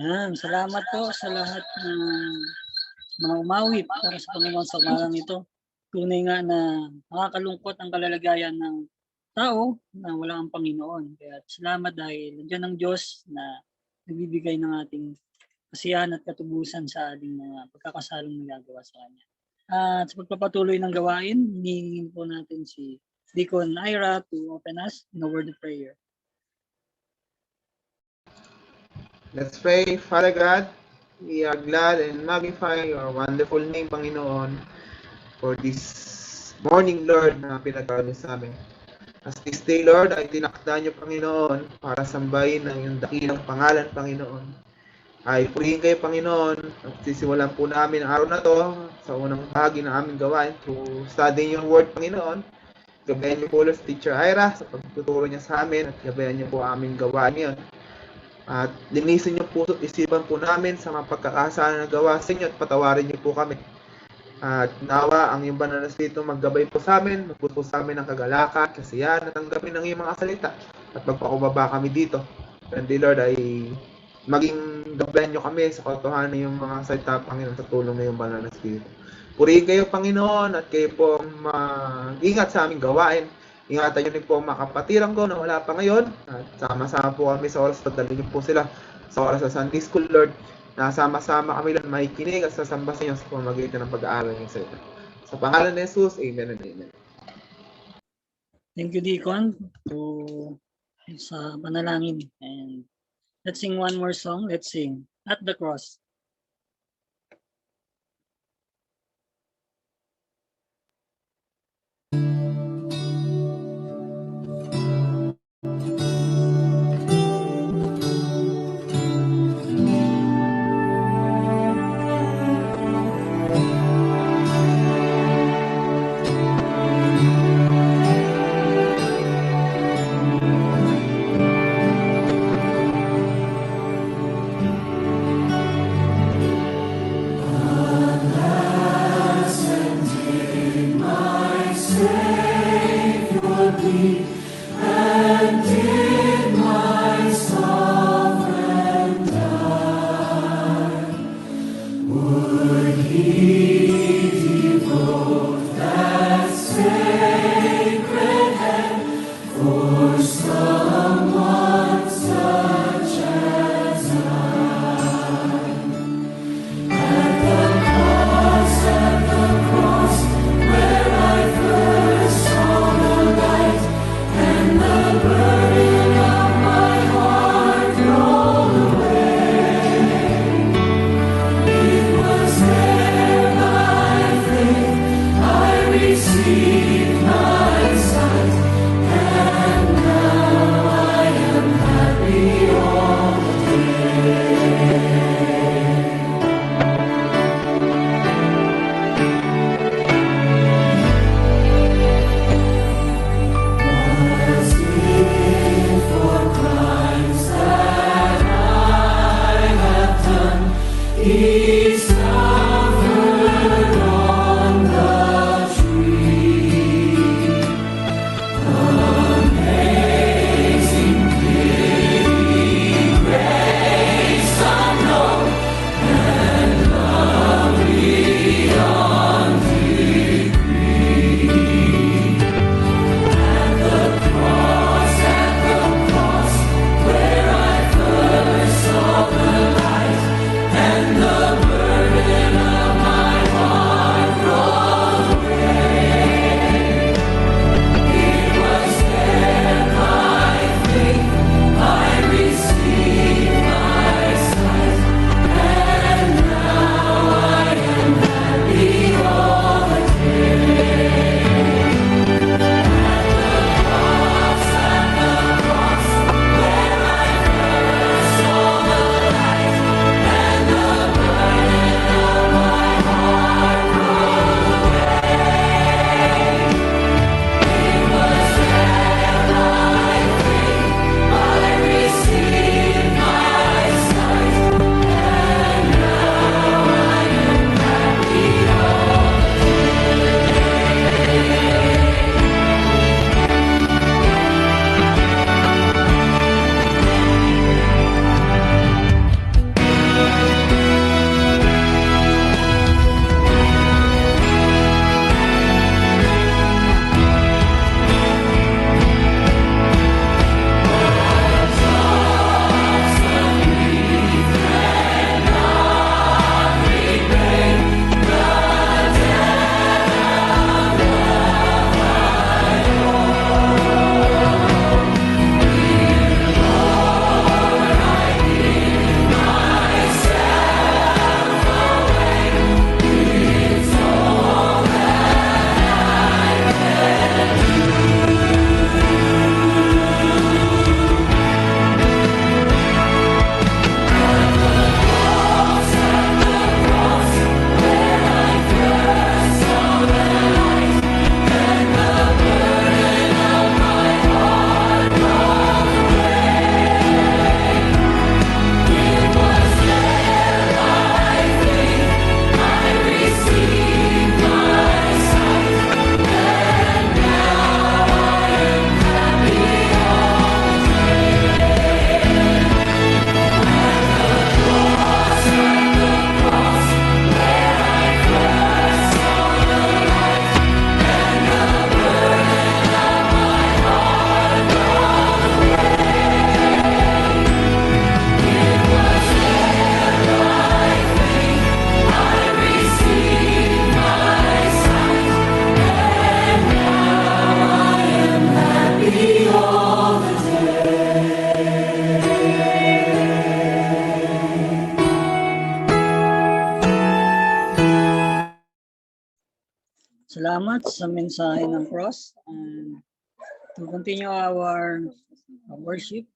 Yan, salamat po sa lahat ng mga umawit para sa Panginoon sa umagang ito. Tunay nga na nakakalungkot ang kalalagayan ng tao na wala ang Panginoon. Kaya salamat dahil nandiyan ang Diyos na nagbibigay ng ating kasiyahan at katubusan sa ating mga pagkakasalong nagagawa sa Kanya. At sa pagpapatuloy ng gawain, hinihingin po natin si Deacon Ira to open us in a word of prayer. Let's pray. Father God, we are glad and magnify your wonderful name, Panginoon, for this morning, Lord, na pinagkaroon sa amin. As this day, Lord, ay tinakda niyo, Panginoon, para sambahin ng iyong dakilang pangalan, Panginoon. Ay purihin kayo, Panginoon, at sisimulan po namin ang araw na to sa unang bahagi ng aming gawain to studying your word, Panginoon. Gabayan niyo po, Lord, si Teacher Ira sa pagtuturo niya sa amin at gabayan niyo po aming gawain niyon. At linisin niyo po isipan po namin sa mga pagkakasala na gawa sa inyo at patawarin niyo po kami. At nawa ang iyong banal na Espiritu maggabay po sa amin, magpuso po sa amin ng kagalakan, kasiyahan at tanggapin ng iyong mga salita at magpakubaba kami dito. And the Lord ay maging gabayan niyo kami sa katotohanan ng iyong mga salita, Panginoon, sa tulong ng iyong banal na Espiritu. Purihin kayo, Panginoon, at kayo po mag-ingat sa aming gawain. Ingatan niyo rin po ang mga kapatiran ko na wala pa ngayon. At sama-sama po kami sa oras at dalhin niyo po sila sa oras sa Sunday School, Lord. Nasama-sama kami lang makikinig at sasamba sa inyo sa pamamagitan ng pag-aaral ng salita. Sa pangalan ni Jesus, Amen and Amen. Thank you, Deacon, sa panalangin. And let's sing one more song. Let's sing At the Cross. He suffered on the tree. Salamat sa mensahe ng cross. And to continue our worship,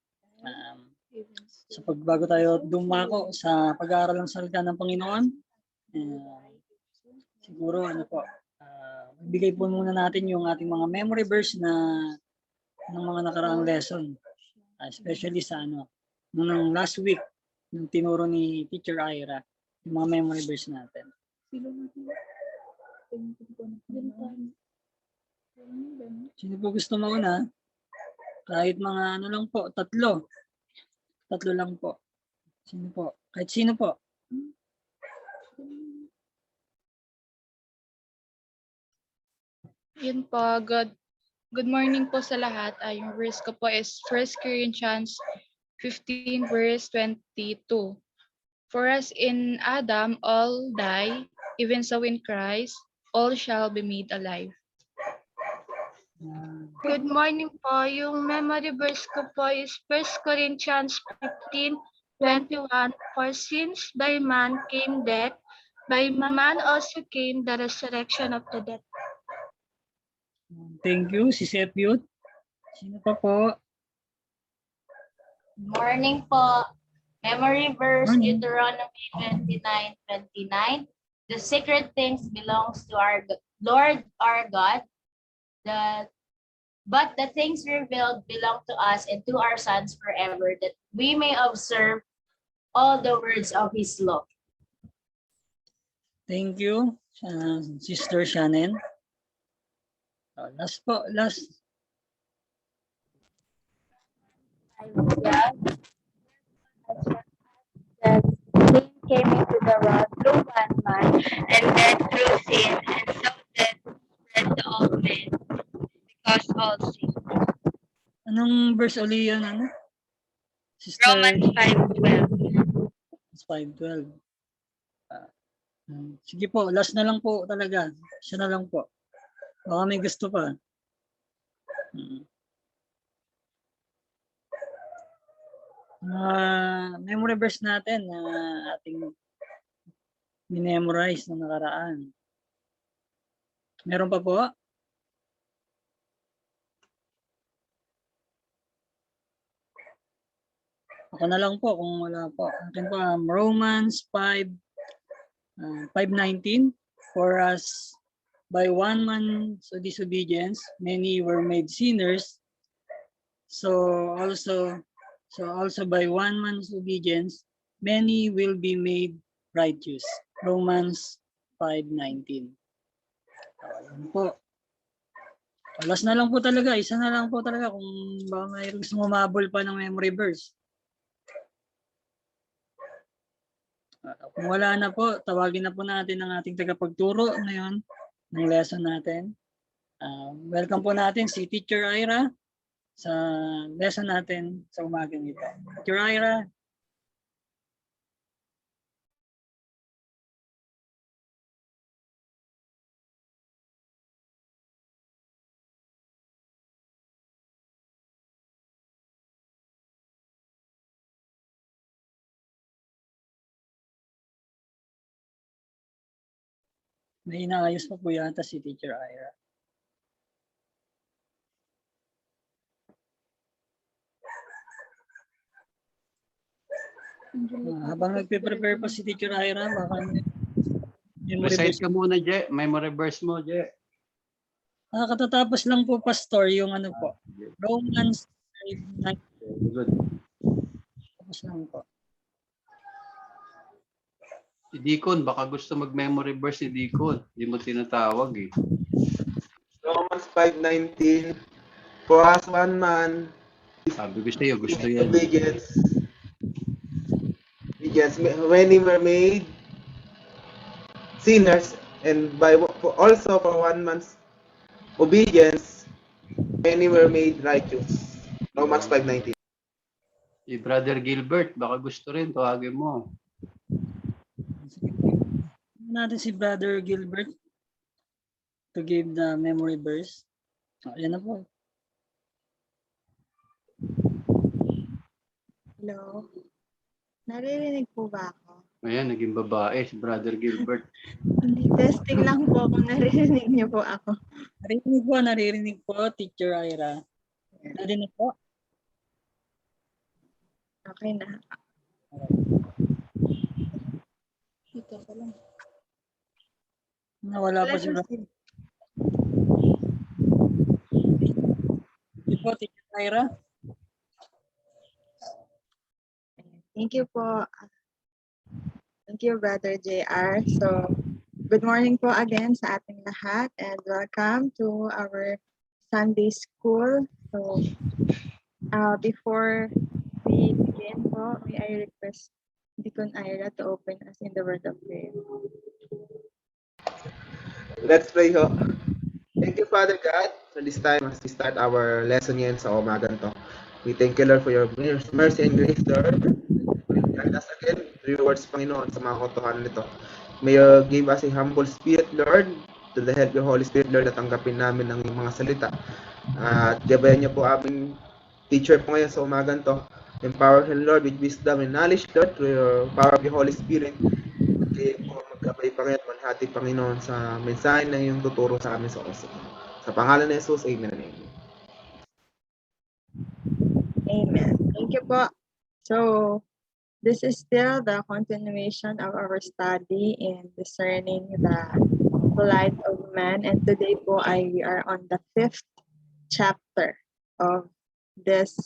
sa pagbago tayo dumako sa pag-aaral ng salita ng Panginoon, siguro bigay po muna natin yung ating mga memory verse na ng mga nakaraang lesson, especially sa nung last week nung tinuro ni Teacher Ira, yung mga memory verse natin. Sino po gusto mauna? Kahit mga lang po, tatlo lang po. Sino po? Kahit sino po. Yun po, good morning po sa lahat. Yung verse ko po is 1 Corinthians 15 verse 22. For as in Adam all die, even so in Christ all shall be made alive. Good morning po. Yung memory verse ko po is 1 Corinthians 15:21. For since by man came death, by man also came the resurrection of the dead. Thank you, si Sepyut. Sino pa po? Morning po. Memory verse, Morning. Deuteronomy 29:29. The secret things belongs to our Lord our God. But the things revealed belong to us and to our sons forever, that we may observe all the words of his law. Thank you, Sister Shannon. Last po, last. That sin came into the world through one man, and death through sin, and so death spread to all men, because all sin. Anong verse uli yun? Sister? Romans 5:12. 5:12. Sige po, last na lang po talaga. Siya na lang po. Baka may gusto pa. Memory verse natin na ating minemorize na nakaraan. Meron pa po? Ako na lang po kung wala po. Akin po, Romans 5:19. For us, by one man's disobedience, many were made sinners. So also by one man's obedience, many will be made righteous. Romans 5:19. Ayan po. Last na lang po talaga. Isa na lang po talaga kung baka mayroong sumabol pa ng memory verse. Kung wala na po, tawagin na po natin ang ating tagapagturo ngayon ng lesson natin. Welcome po natin si Teacher Ira sa lesson natin sa umagang ito. Teacher Ira. May inaayos pa po yata si Teacher Ira. Habang nagpe-prepare pa si Teacher Ira, baka Recite ka muna, Je. Memory verse mo, Je. katatapos lang po, Pastor, yung po. Romans 5:9. Good. Tapos lang po. Si Deacon, baka gusto mag-memory verse si Deacon. Hindi mo tinatawag eh. Romans 5:19. For as one man Sabi ko sa'yo, gusto yan. obedience, many were made sinners, and also for one man's obedience, many were made righteous. Romans 5:19. Si Brother Gilbert, baka gusto rin, tawagin mo. Natin si Brother Gilbert to give the memory verse. Ayan na po. Hello? Naririnig po ba ako? Ayan, naging babae si Brother Gilbert. Hindi, testing lang po kung naririnig niyo po ako. Naririnig po, Teacher Ira. Narinig po? Okay na. Ito pa lang. Nawala po Let's si proceed. Hindi po, Teacher Ira. Thank you po. Thank you, Brother JR. So, good morning po again sa ating lahat and welcome to our Sunday School. So, before we begin po, may I request Deacon Ira to open us in the word of prayer. Let's pray ho. Thank you, Father God, for this time as we start our lesson ngayon sa umagang to. We thank you, Lord, for your mercy and grace, Lord. Guide us again through your words, Panginoon, sa mga katotohanan nito. May you give us a humble spirit, Lord, to the help of your Holy Spirit, Lord, na tanggapin namin ang mga salita. At gabayan niyo po aming teacher po ngayon sa umagang to. Empower him, Lord, with wisdom and knowledge, Lord, through your power of your Holy Spirit. At kayo po magkabay, Panginoon, manhati, Panginoon, sa mensahe na iyong tuturo sa amin sa oras. Sa pangalan ni Jesus, amen and amen. Amen. Thank you po. So, this is still the continuation of our study in discerning the light of man. And today po we are on the 5th chapter of this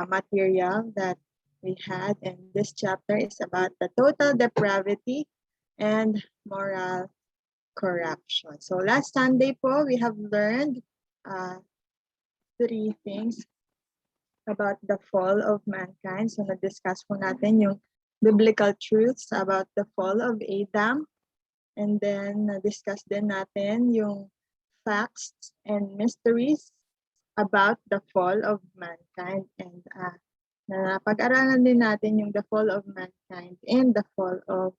material that we had. And this chapter is about the total depravity and moral corruption. So last Sunday po, we have learned 3 things about the fall of mankind. So na-discuss po natin yung biblical truths about the fall of Adam. And then na-discuss din natin yung facts and mysteries about the fall of mankind. And napag-aralan din natin yung the fall of mankind and the fall of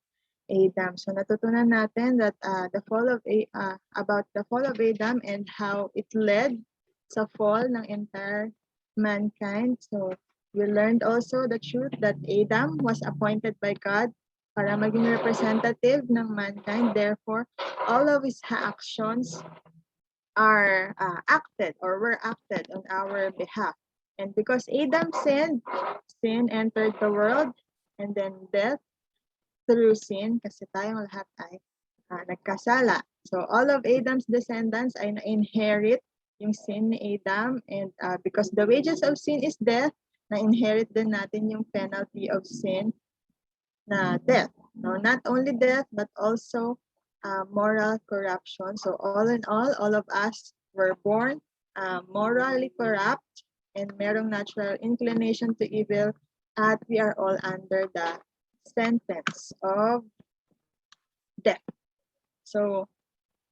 Adam. So natutunan natin that about the fall of Adam and how it led sa fall ng entire mankind. So we learned also the truth that Adam was appointed by God para maging representative ng mankind. Therefore, all of his actions are acted or were acted on our behalf. And because Adam sinned, sin entered the world, and then death through sin, kasi tayong lahat ay nagkasala. So all of Adam's descendants ay na-inherit yung sin ni Adam, and because the wages of sin is death, na-inherit din natin yung penalty of sin na death. No, not only death, but also moral corruption. So all in all of us were born morally corrupt and merong natural inclination to evil, at we are all under the sentence of death. So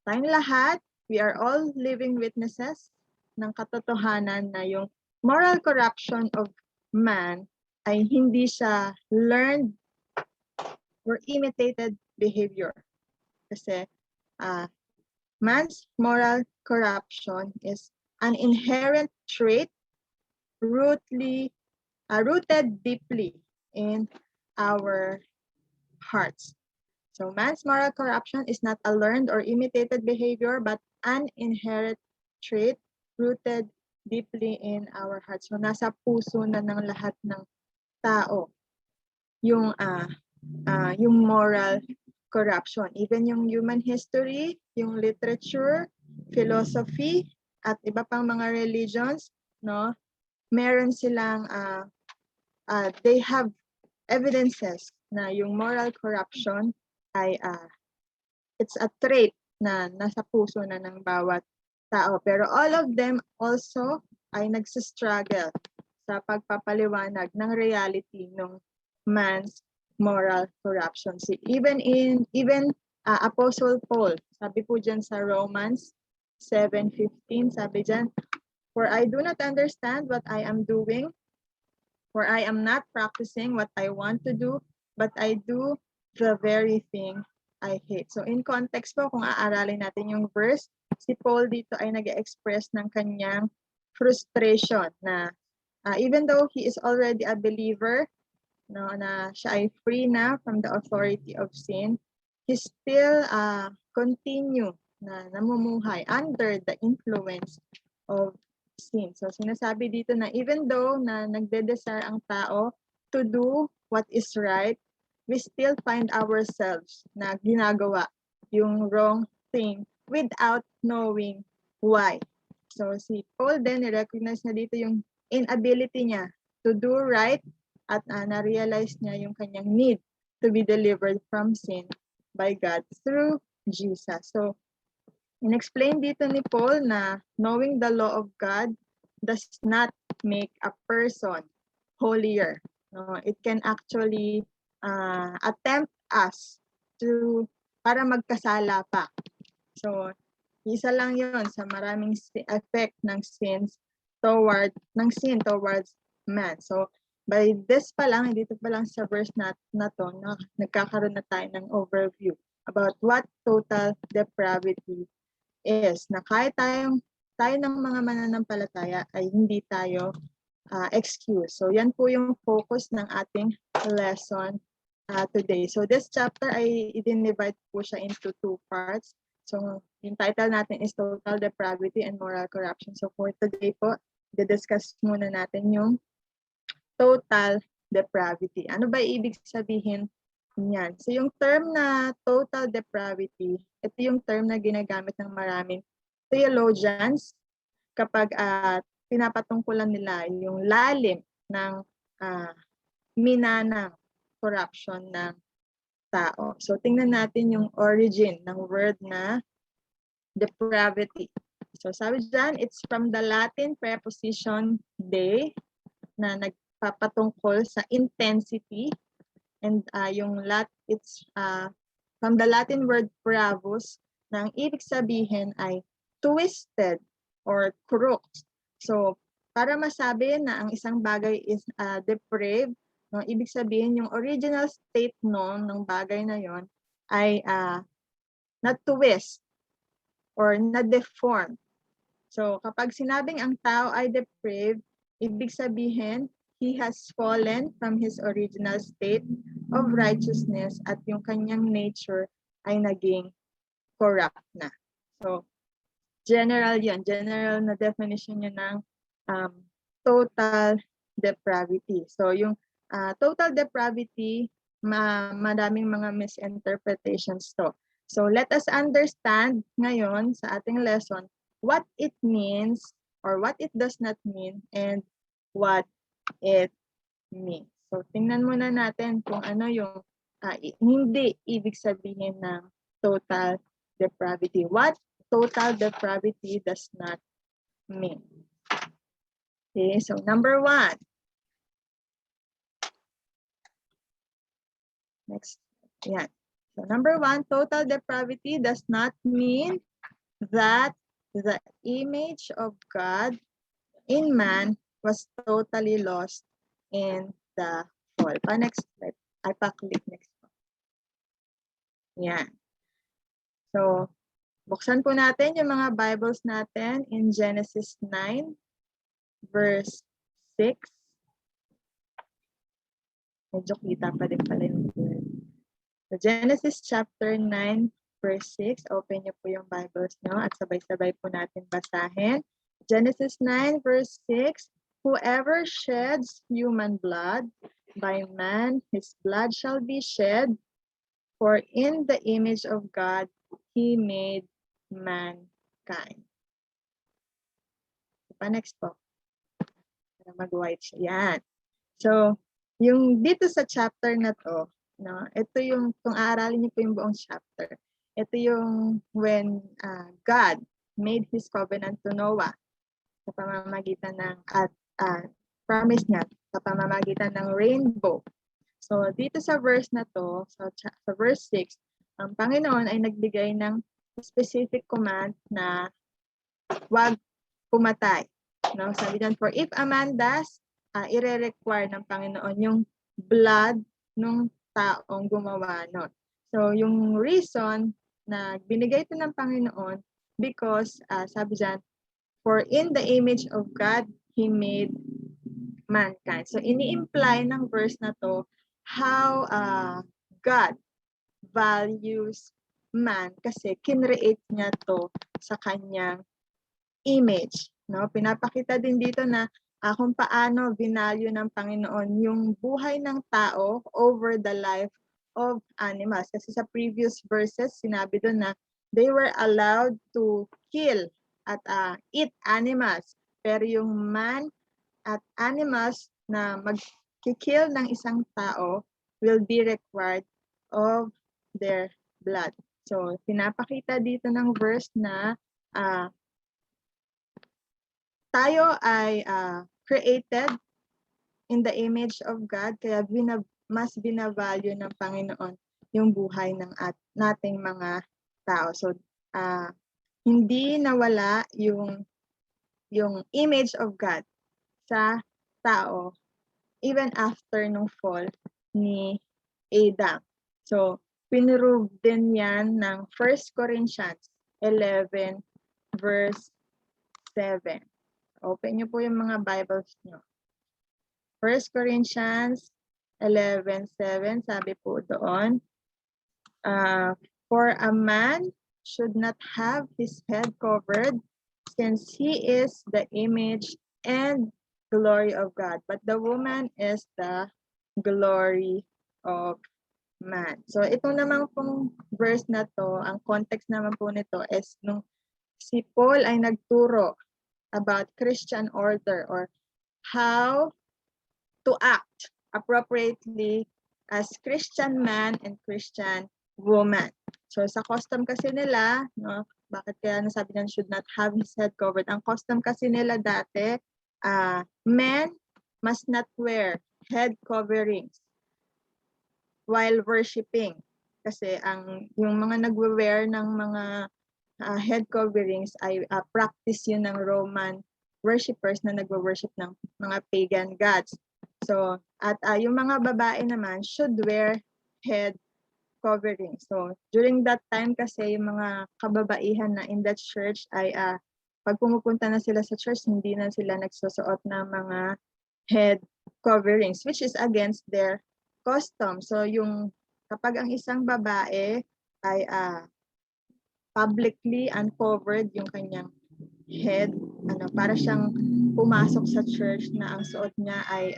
tayong lahat, we are all living witnesses ng katotohanan na yung moral corruption of man ay hindi siya learned or imitated behavior. Kasi man's moral corruption is an inherent trait rooted deeply in our hearts. So man's moral corruption is not a learned or imitated behavior, but an inherent trait rooted deeply in our hearts. So nasa puso na ng lahat ng tao yung moral corruption. Even yung human history, yung literature, philosophy, at iba pang mga religions, no, meron silang they have evidences na yung moral corruption ay it's a trait na nasa puso na ng bawat tao. Pero all of them also ay nagsistruggle sa pagpapaliwanag ng reality ng man's moral corruption. Even Apostle Paul, sabi po dyan sa Romans 7:15, sabi dyan, "For I do not understand what I am doing, for I am not practicing what I want to do, but I do the very thing I hate." So in context po, kung aaralin natin yung verse, si Paul dito ay nag-express ng kanyang frustration na even though he is already a believer, no, na siya ay free na from the authority of sin, he still continue na namumuhay under the influence of sin. So sinasabi dito na even though na nagde-desire ang tao to do what is right, we still find ourselves na ginagawa yung wrong thing without knowing why. So si Paul then recognize na dito yung inability niya to do right at na-realize niya yung kanyang need to be delivered from sin by God through Jesus. So in-explain dito ni Paul na knowing the law of God does not make a person holier. No, it can actually attempt us to para magkasala pa. So isa lang 'yon sa maraming effect ng sin towards man. So by this pa lang, dito pa lang sa verse na to, nagkakaroon na tayo ng overview about what total depravity is. Na kahit tayo ng mga mananampalataya ay hindi tayo excuse. So yan po yung focus ng ating lesson today. So this chapter ay i-divide po siya into 2 parts. So yung title natin is Total Depravity and Moral Corruption. So for today po, i-discuss muna natin yung total depravity. Ano ba ibig sabihin niyan? So yung term na total depravity, ito yung term na ginagamit ng maraming theologians kapag pinapatungkulan nila yung lalim ng minanang corruption ng tao. So tingnan natin yung origin ng word na depravity. So sabi dyan, it's from the Latin preposition de na nagpapatungkol sa intensity, and it's from the Latin word pravus na ang ibig sabihin ay twisted or crooked. So para masabi na ang isang bagay is depraved, no, ibig sabihin yung original state ng bagay na yon ay na-twist or na-deform. So kapag sinabing ang tao ay depraved, ibig sabihin he has fallen from his original state of righteousness at yung kanyang nature ay naging corrupt na. So general yun, general na definition yun ng total depravity. So yung total depravity, madaming mga misinterpretations to. So let us understand ngayon sa ating lesson what it means or what it does not mean and what it means. So tingnan muna natin kung ano yung hindi ibig sabihin ng total depravity. What total depravity does not mean. Okay, so number 1. Next, yan. So number 1, total depravity does not mean that the image of God in man was totally lost in the fall. Next slide. Pa-click next. Yan. So, buksan po natin yung mga Bibles natin in Genesis 9, verse 6. Medyo kita pa din pala yung word. So, Genesis chapter 9, verse 6. Open niyo po yung Bibles nyo at sabay-sabay po natin basahin. Genesis 9, verse 6. Whoever sheds human blood, by man his blood shall be shed, for in the image of God he made mankind. Next po. Para mag-white siya. Yan. So, yung dito sa chapter na to, no, ito yung, kung aaralin niyo po yung buong chapter, ito yung when God made His covenant to Noah sa pamamagitan ng, promise niya, sa pamamagitan ng rainbow. So, dito sa verse na to, sa verse 6, ang Panginoon ay nagbigay ng specific command na wag pumatay. No? Sabi dyan, for if a man does, ire-require ng Panginoon yung blood ng taong gumawa nun. So, yung reason na binigay ito ng Panginoon because, sabi dyan, for in the image of God, He made mankind. So, ini-imply ng verse na to how God values man kasi kinreate niya to sa kanyang image. No? Pinapakita din dito na kung paano binalyo ng Panginoon yung buhay ng tao over the life of animals. Kasi sa previous verses, sinabi doon na they were allowed to kill at eat animals. Pero yung man at animals na mag-kill ng isang tao will be required of their blood. So, pinapakita dito ng verse na tayo ay created in the image of God, kaya mas binavalue ng Panginoon yung buhay ng nating mga tao. So, hindi nawala yung image of God sa tao even after nung fall ni Adam. So, pinrove din yan ng 1 Corinthians 11 verse 7. Open nyo po yung mga Bibles nyo. 1 Corinthians 11:7, sabi po doon, for a man should not have his head covered, since he is the image and glory of God, but the woman is the glory of man. So ito naman pong verse na to, ang context naman po nito is nung si Paul ay nagturo about Christian order or how to act appropriately as Christian man and Christian woman. So sa custom kasi nila, no, bakit kaya nasabi niyan should not have his head covered? Ang custom kasi nila dati, men must not wear head coverings while worshiping. Kasi yung mga nagwe-wear ng mga head coverings ay practice yun ng Roman worshippers na nagwo-worship ng mga pagan gods. So, at yung mga babae naman should wear head covering. So, during that time kasi yung mga kababaihan na in that church ay pag pumupunta na sila sa church, hindi na sila nagsusuot ng mga head coverings, which is against their custom. So, kapag ang isang babae ay publicly uncovered yung kanyang head, para siyang pumasok sa church na ang suot niya ay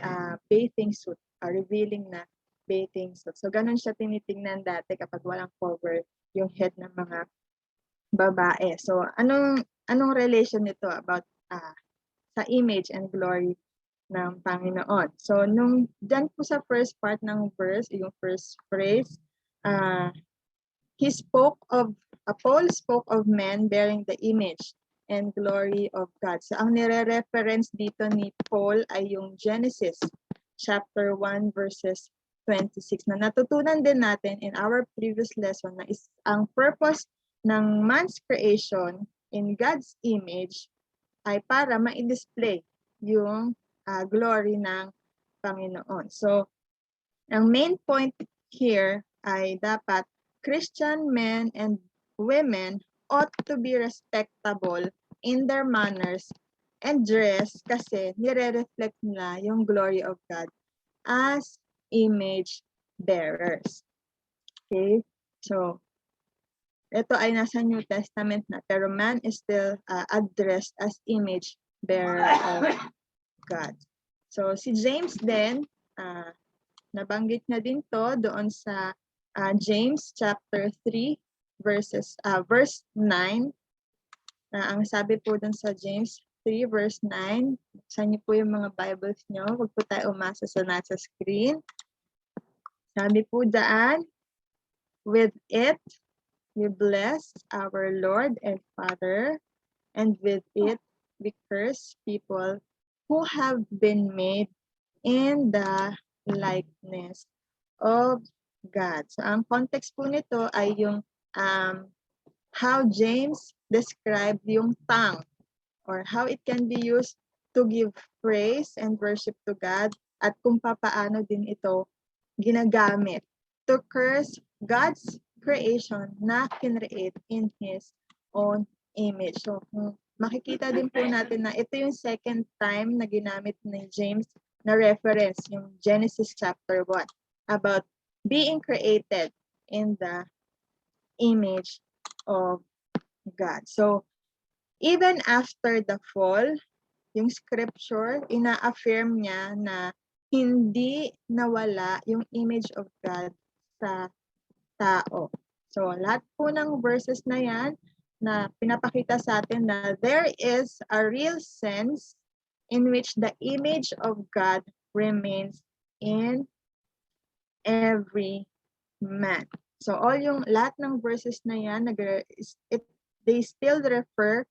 bathing suit, revealing na bathing suit. So, ganun siya tinitingnan dati kapag walang cover yung head ng mga babae. So, anong relation nito about sa image and glory ng Panginoon? So, dyan po sa first part ng verse, yung first phrase, Paul spoke of men bearing the image and glory of God. So, ang nire-reference dito ni Paul ay yung Genesis chapter 1 verses 26 na natutunan din natin in our previous lesson na ang purpose ng man's creation in God's image ay para ma-display yung glory ng Panginoon. So, ang main point here ay dapat Christian men and women ought to be respectable in their manners and dress kasi nire-reflect nila yung glory of God as image bearers. Okay? So, ito ay nasa New Testament na, pero man is still addressed as image bearer of God. So, si James din, nabanggit na din to doon sa James chapter 3 verse 9. Ang sabi po doon sa James 3 verse 9, buksan niyo po yung mga Bibles niyo, huwag po tayo umasa sa nasa screen. Sabi po daan, with it, we bless our Lord and Father, and with it, we curse people who have been made in the likeness of God. So, ang context po nito ay yung how James described yung tongue or how it can be used to give praise and worship to God at kung paano din ito ginagamit to curse God's creation na kinreate in His own image. So, makikita din po natin na ito yung second time na ginamit ni James na reference, yung Genesis chapter 1. about being created in the image of God. So, even after the fall, yung scripture, ina-affirm niya na hindi nawala yung image of God sa tao. So, lahat po ng verses na yan na pinapakita sa atin na there is a real sense in which the image of God remains in every man. So, lahat ng verses na yan, they still refer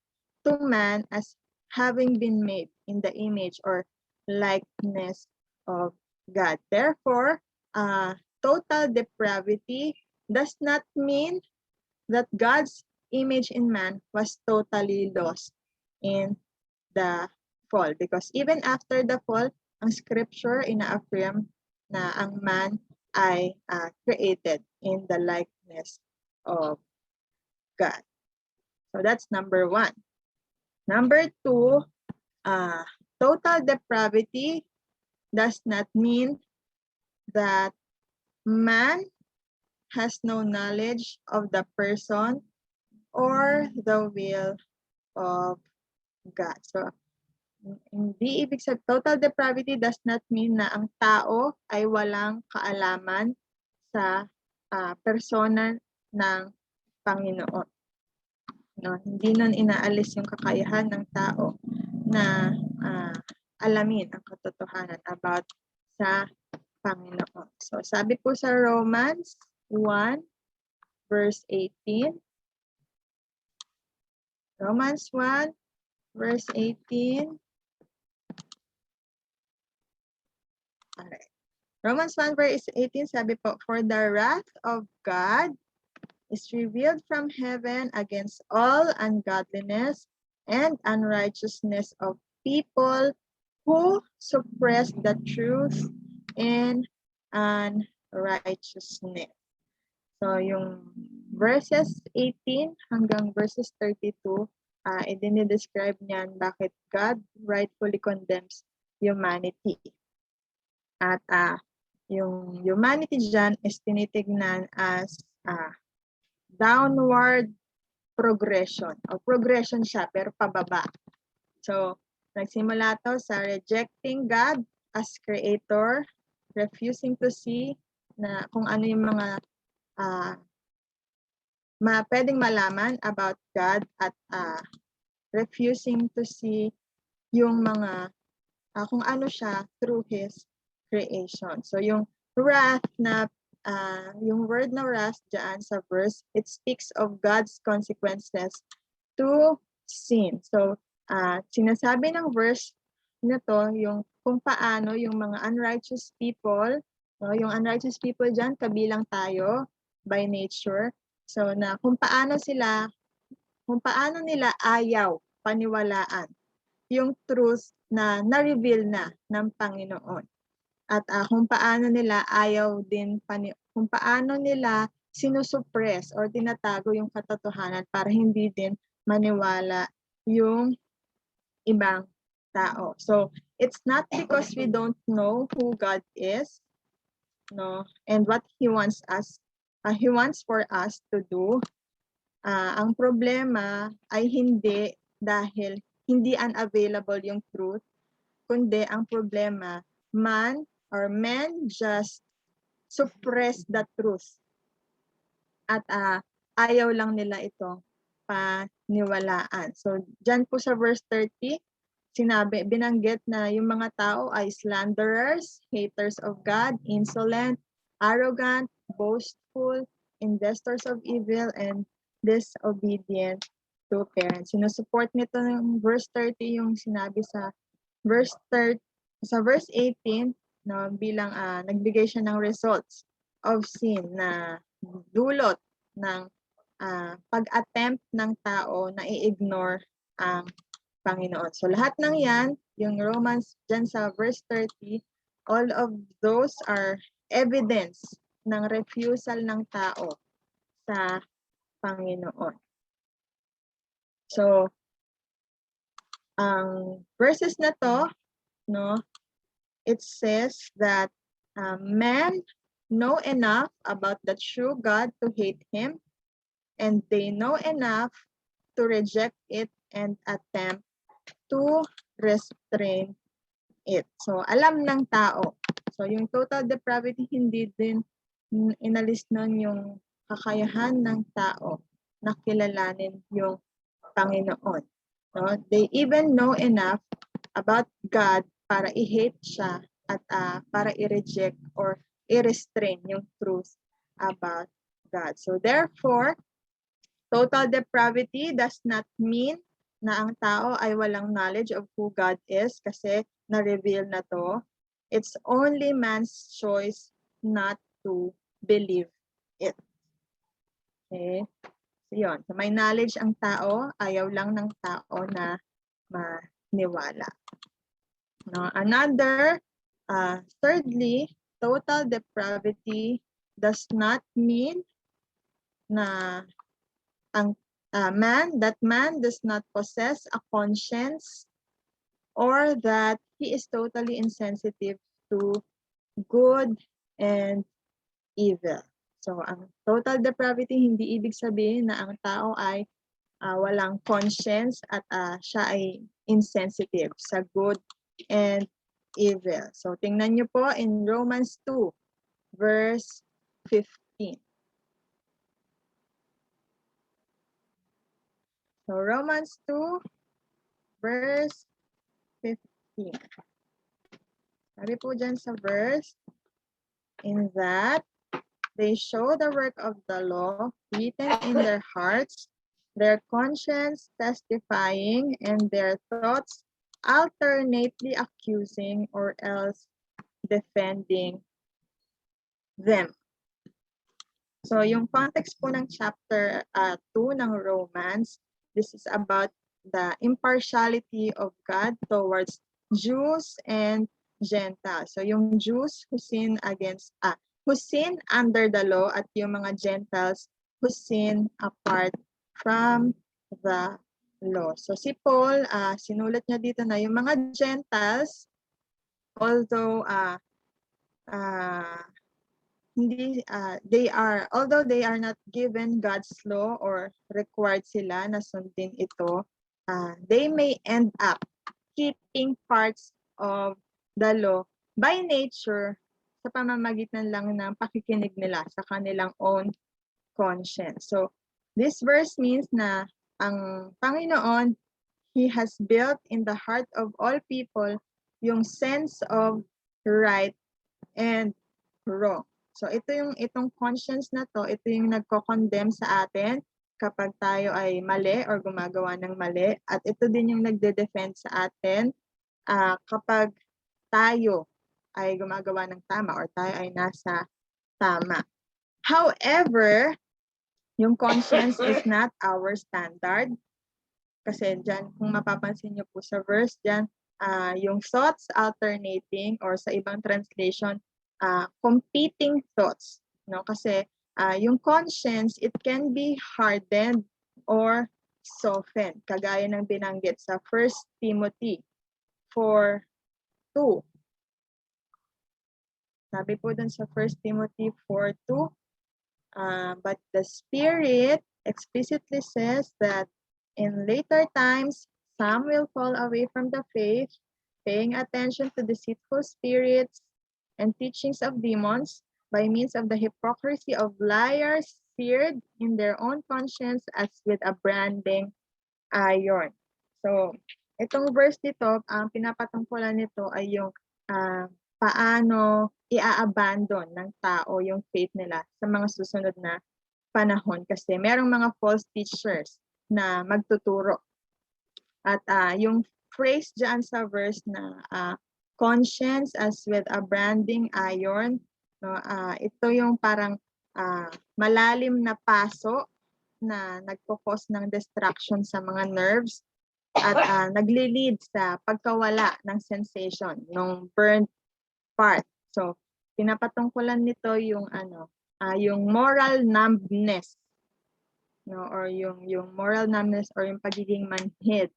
to man as having been made in the image or likeness of God. Therefore, total depravity does not mean that God's image in man was totally lost in the fall. Because even after the fall, ang scripture ina-affirm na ang man ay created in the likeness of God. So that's number 1. Number 2, total depravity does not mean that man has no knowledge of the person or the will of God. So, hindi ibig sabihin, total depravity does not mean na ang tao ay walang kaalaman sa persona ng Panginoon. No, hindi nun inaalis yung kakayahan ng tao na alamin ang katotohanan about sa Panginoon. So, sabi po sa Romans 1, verse 18. Romans 1, verse 18. Alright. Romans 1, verse 18, sabi po, for the wrath of God is revealed from heaven against all ungodliness and unrighteousness of people who suppress the truth in unrighteousness. So, yung verses 18 hanggang verses 32, i-describe niyan bakit God rightfully condemns humanity. At yung humanity dyan is tinitignan as downward progression. O progression siya, pero pababa. So, nagsimula to sa rejecting God as creator, refusing to see na kung ano yung mga pwedeng malaman about God at refusing to see yung mga kung ano siya through His creation. So yung wrath na yung word na wrath dyan sa verse, it speaks of God's consequences to sin. So sinasabi ng verse na to yung kung paano yung mga unrighteous people, no, yung unrighteous people dyan kabilang tayo by nature. So na kung paano nila ayaw paniwalaan yung truth na na-reveal na ng Panginoon. At kung paano nila kung paano nila sinusuppress or tinatago yung katotohanan para hindi din maniwala yung ibang tao. So, it's not because we don't know who God is, no, and what He wants for us to do. Ang problema ay hindi dahil hindi unavailable yung truth, kundi ang problema, men just suppress the truth. At ayaw lang nila ito paniwalaan. So, dyan po sa verse 30, binanggit na yung mga tao ay slanderers, haters of God, insolent, arrogant, boastful, investors of evil, and disobedient to parents. Sinusupport nito ng verse 30 yung sinabi sa verse 18, no, bilang nagbigay siya ng results of sin na dulot ng pag-attempt ng tao na i-ignore ang Panginoon. So lahat ng yan, yung Romans dyan sa verse 30, all of those are evidence ng refusal ng tao sa Panginoon. So, ang verses na to, no, it says that man know enough about the true God to hate him, and they know enough to reject it and attempt to restrain it. So, alam ng tao. So, yung total depravity, hindi din inalis nun yung kakayahan ng tao na kilalanin yung Panginoon. No? They even know enough about God para i-hate siya at para i-reject or i-restrain yung truth about God. So, therefore, total depravity does not mean na ang tao ay walang knowledge of who God is kasi na-reveal na to. It's only man's choice not to believe it. Okay? So, yun. So, may knowledge ang tao, ayaw lang ng tao na maniwala. No? Another, thirdly, total depravity does not mean na ang that man does not possess a conscience or that he is totally insensitive to good and evil. So, ang total depravity, hindi ibig sabihin na ang tao ay walang conscience at siya ay insensitive sa good and evil. So, tingnan niyo po in Romans 2, verse 15. So, Romans 2, verse 15. Sabi po dyan sa verse, in that they show the work of the law written in their hearts, their conscience testifying, and their thoughts alternately accusing or else defending them. So, yung context po ng chapter 2 ng Romans, this is about the impartiality of God towards Jews and Gentiles. So, yung Jews who sin under the law at yung mga Gentiles who sin apart from the law. So, si Paul, sinulat niya dito na yung mga Gentiles, although although they are not given God's law or required sila na sundin ito, they may end up keeping parts of the law by nature sa pamamagitan lang ng pakikinig nila sa kanilang own conscience. So, this verse means na ang Panginoon, He has built in the heart of all people yung sense of right and wrong. So, itong conscience na to, ito yung nagko-condemn sa atin kapag tayo ay mali or gumagawa ng mali. At ito din yung nagde-defend sa atin kapag tayo ay gumagawa ng tama or tayo ay nasa tama. However, yung conscience is not our standard. Kasi dyan, kung mapapansin nyo po sa verse dyan, yung thoughts alternating or sa ibang translation, competing thoughts. No? Kasi yung conscience, it can be hardened or softened. Kagaya ng binanggit sa 1 Timothy 4:2. Sabi po dun sa 1 Timothy 4:2, but the Spirit explicitly says that in later times, some will fall away from the faith, paying attention to deceitful spirits and teachings of demons by means of the hypocrisy of liars seared in their own conscience as with a branding iron. So, itong verse nito, ang pinapatungkulan nito ay yung paano i-abandon ng tao yung faith nila sa mga susunod na panahon. Kasi merong mga false teachers na magtuturo. At yung phrase dyan sa verse na conscience as with a branding iron, no, ito yung parang malalim na paso na nagpo-cause ng distraction sa mga nerves at nagli-lead sa pagkawala ng sensation, ng burnt part. So, pinapatungkulan nito yung yung moral numbness, no, or yung moral numbness or yung pagiging manhid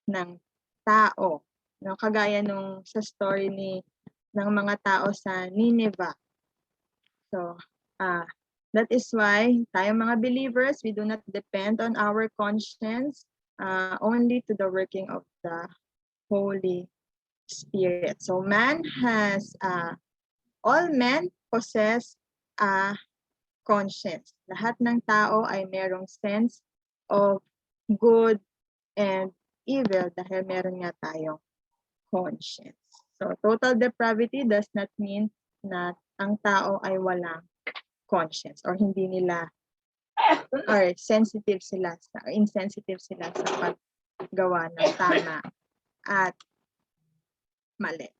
ng tao, no, kagaya nung sa story ng mga tao sa Nineveh. So, that is why tayo mga believers, we do not depend on our conscience, only to the working of the Holy Spirit. So man has, all men possess a conscience. Lahat ng tao ay merong sense of good and evil dahil meron nga tayong conscience. So total depravity does not mean na ang tao ay walang conscience or hindi nila or sensitive sila or insensitive sila sa paggawa ng tama at mali.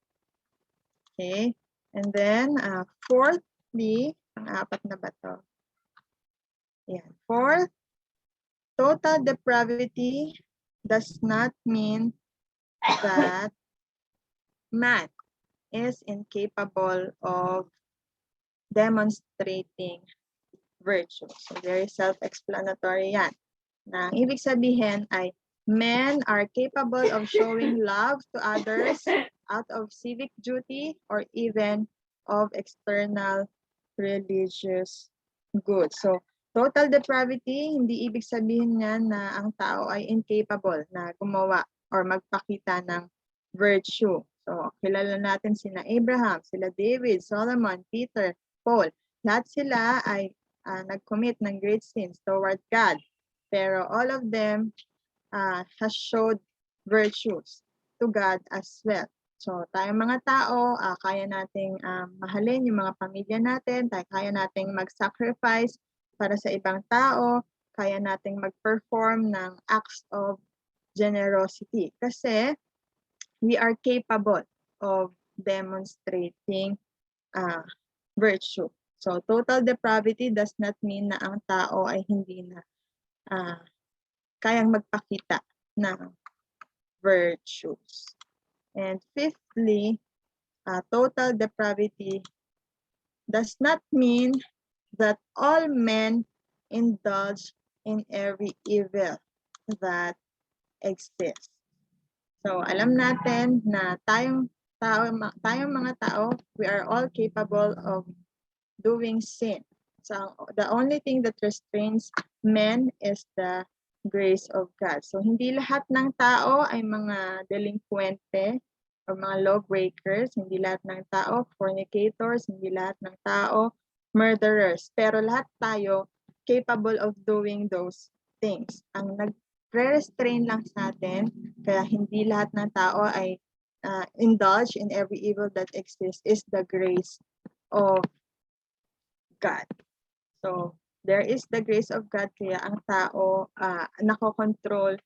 Okay? And then, fourthly, pang-apat na ba to? Yan. Fourth, total depravity does not mean that man is incapable of demonstrating virtue. So, very self-explanatory yan. Na ang ibig sabihin ay men are capable of showing love to others out of civic duty or even of external religious good. So, total depravity, hindi ibig sabihin niya na ang tao ay incapable na gumawa or magpakita ng virtue. So, kilala natin sina Abraham, sila David, Solomon, Peter, Paul. Lahat sila ay nag-commit ng great sins toward God. Pero all of them has showed virtues to God as well. So, tayong mga tao, kaya nating mahalin yung mga pamilya natin, kaya nating mag-sacrifice para sa ibang tao, kaya nating mag-perform ng acts of generosity. Kasi we are capable of demonstrating virtue. So, total depravity does not mean na ang tao ay hindi na kayang magpakita ng virtues. And fifthly, total depravity does not mean that all men indulge in every evil that exists. So, alam natin na tayong mga tao, we are all capable of doing sin. So, the only thing that restrains men is the grace of God. So, hindi lahat ng tao ay mga delinquente o mga lawbreakers. Hindi lahat ng tao fornicators. Hindi lahat ng tao murderers. Pero lahat tayo capable of doing those things. Ang nagre-restrain lang sa atin, kaya hindi lahat ng tao ay indulge in every evil that exists, is the grace of God. So, there is the grace of God, kaya ang tao nakokontrol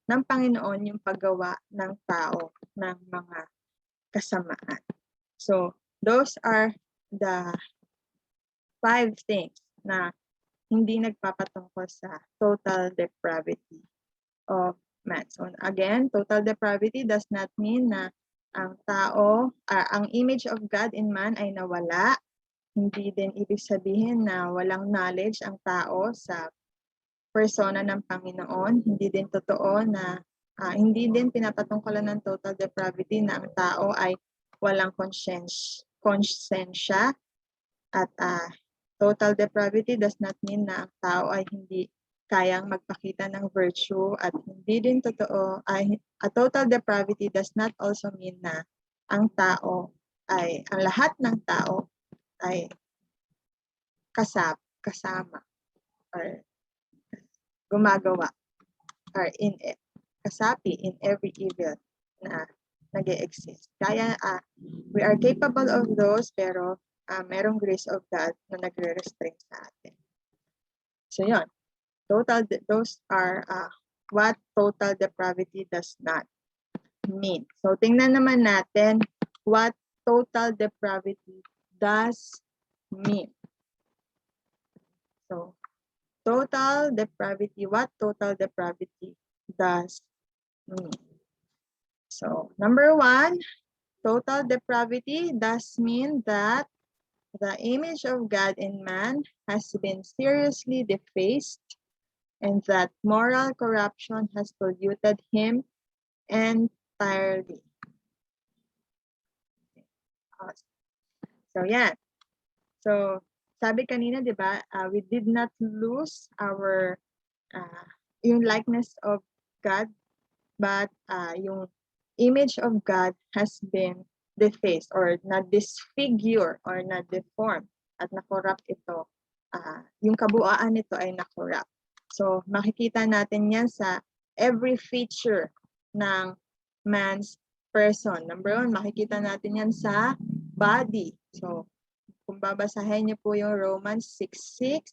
ng Panginoon yung paggawa ng tao ng mga kasamaan. So, those are the 5 things na hindi nagpapatungkol sa total depravity of man. So, again, total depravity does not mean na ang tao, ang image of God in man ay nawala. Hindi din ibig sabihin na walang knowledge ang tao sa persona ng Panginoon. Hindi din totoo na hindi din pinapatungkulan ng total depravity na ang tao ay walang konsensya. At total depravity does not mean na ang tao ay hindi kayang magpakita ng virtue, at hindi din totoo ay total depravity does not also mean na ang lahat ng tao ay kasama or gumagawa or kasapi in every evil na nag-e-exist. Kaya we are capable of those, pero merong grace of God na nagre-restrain sa atin. So yun, those are what total depravity does not mean. So tingnan naman natin what total depravity does mean. So, total depravity, what total depravity does mean. So, number 1, total depravity does mean that the image of God in man has been seriously defaced and that moral corruption has polluted him entirely. So, yeah. So, sabi kanina, di ba, we did not lose our yung likeness of God, but yung image of God has been defaced or na-disfigure or na-deform at na-corrupt ito. Yung kabuuan nito ay na-corrupt. So makikita natin yan sa every feature ng man's person. Number one, makikita natin yan sa body. So kung babasahin niyo po yung Romans 6:6,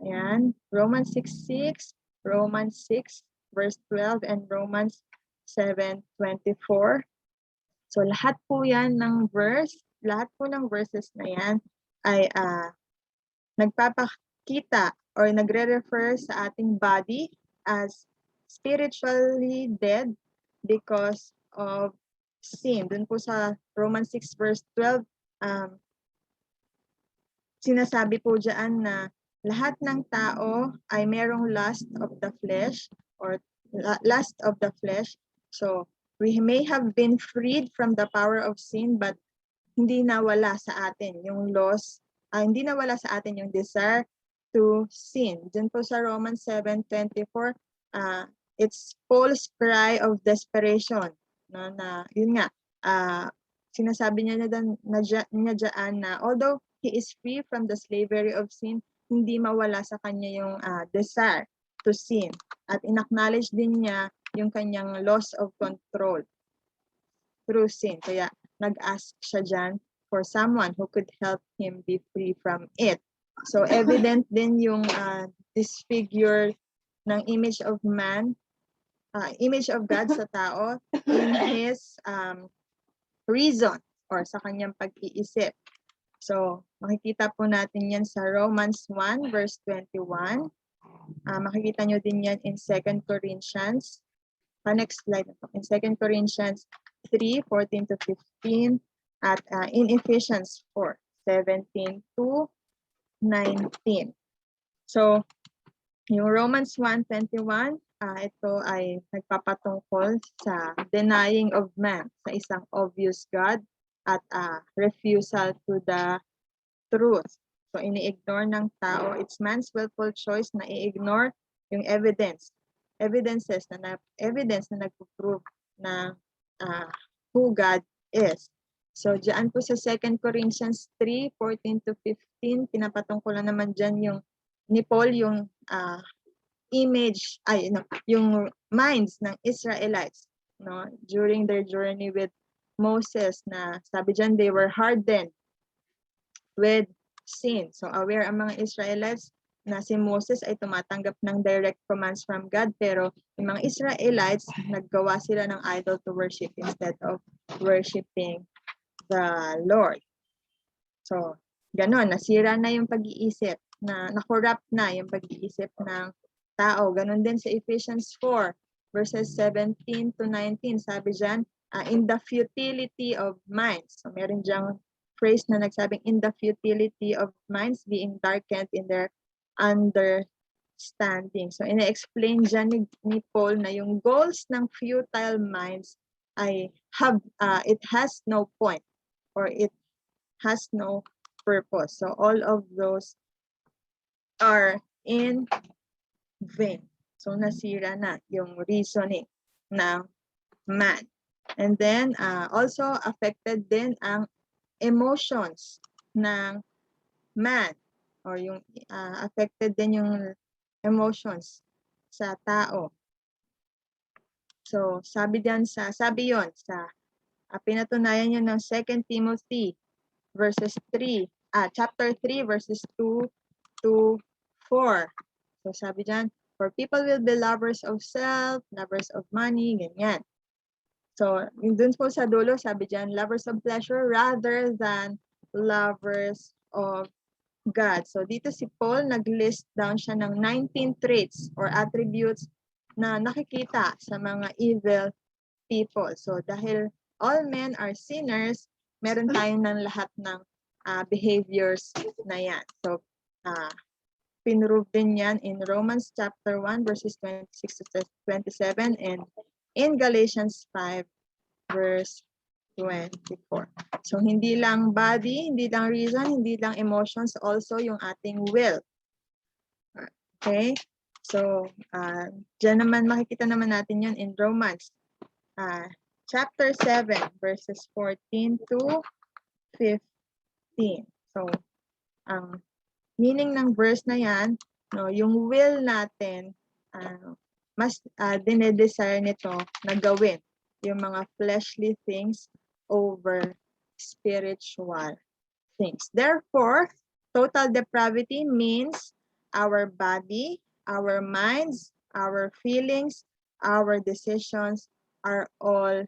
ayan, Romans 6:6, Romans 6 verse 12, and Romans 7:24. So lahat po yan ng lahat po ng verses na yan ay nagpapakita or nagre-refer sa ating body as spiritually dead because of sin. Dun po sa Romans 6 verse 12, sinasabi po dyan na lahat ng tao ay merong lust of the flesh or lust of the flesh. So, we may have been freed from the power of sin, but hindi nawala sa atin yung hindi nawala sa atin yung desire to sin. Dyan po sa Romans 7:24, it's Paul's cry of desperation. No, na, yun nga, sinasabi niya dyan na although he is free from the slavery of sin, hindi mawala sa kanya yung desire to sin. At in-acknowledge din niya yung kanyang loss of control through sin. Kaya nag-ask siya dyan for someone who could help him be free from it. So evident din yung disfigure ng image of man, image of God sa tao in his reason or sa kanyang pag-iisip. So, makikita po natin yan sa Romans 1 verse 21. Makikita nyo din yan in 2 Corinthians. Next slide na po. In 2 Corinthians 3:14 to 15 at in Ephesians 4:17 to 19. So, yung Romans 1:21, ito ay nagpapatungkol sa denying of man sa isang obvious God at refusal to the truth. So, ini-ignore ng tao. It's man's willful choice na i-ignore yung evidence na nagpo-prove na who God is. So, diyan po sa 2 Corinthians 3:14 to 15, pinapatungkulan naman dyan yung ni Paul yung yung minds ng Israelites, no, during their journey with Moses, na sabi dyan, they were hardened with sin. So aware ang mga Israelites na si Moses ay tumatanggap ng direct commands from God, pero yung mga Israelites, naggawa sila ng idol to worship instead of worshiping the Lord. So, ganon, nasira na yung pag-iisip, na-corrupt na yung pag-iisip ng tao. Ganon din sa Ephesians 4, verses 17 to 19, sabi dyan, in the futility of minds. So, meron dyang phrase na nagsabing, in the futility of minds being darkened in their understanding. So, ina-explain dyan ni Paul na yung goals ng futile minds ay it has no point or it has no purpose. So, all of those are in vain. So, nasira na yung reasoning ng man. And then, also affected din ang emotions ng man, or yung affected din yung emotions sa tao. So, sabi yon sa pinatunayan yun ng 2 Timothy chapter 3 verses 2 to 4. So, sabi dyan, for people will be lovers of self, lovers of money, ganyan. So, dun po sa dulo, sabi dyan, lovers of pleasure rather than lovers of God. So, dito si Paul, nag-list down siya ng 19 traits or attributes na nakikita sa mga evil people. So, dahil all men are sinners, meron tayong ng lahat ng behaviors na yan. So, pinrove din yan in Romans chapter 1 verses 26 to 27 and in Galatians 5 verse 24. So hindi lang body, hindi lang reason, hindi lang emotions, also yung ating will. Okay? So, dyan naman makikita naman natin yun in Romans. Chapter 7, verses 14 to 15. So, ang meaning ng verse na yan, no, yung will natin, mas dinedesire nito na gawin yung mga fleshly things over spiritual things. Therefore, total depravity means our body, our minds, our feelings, our decisions are all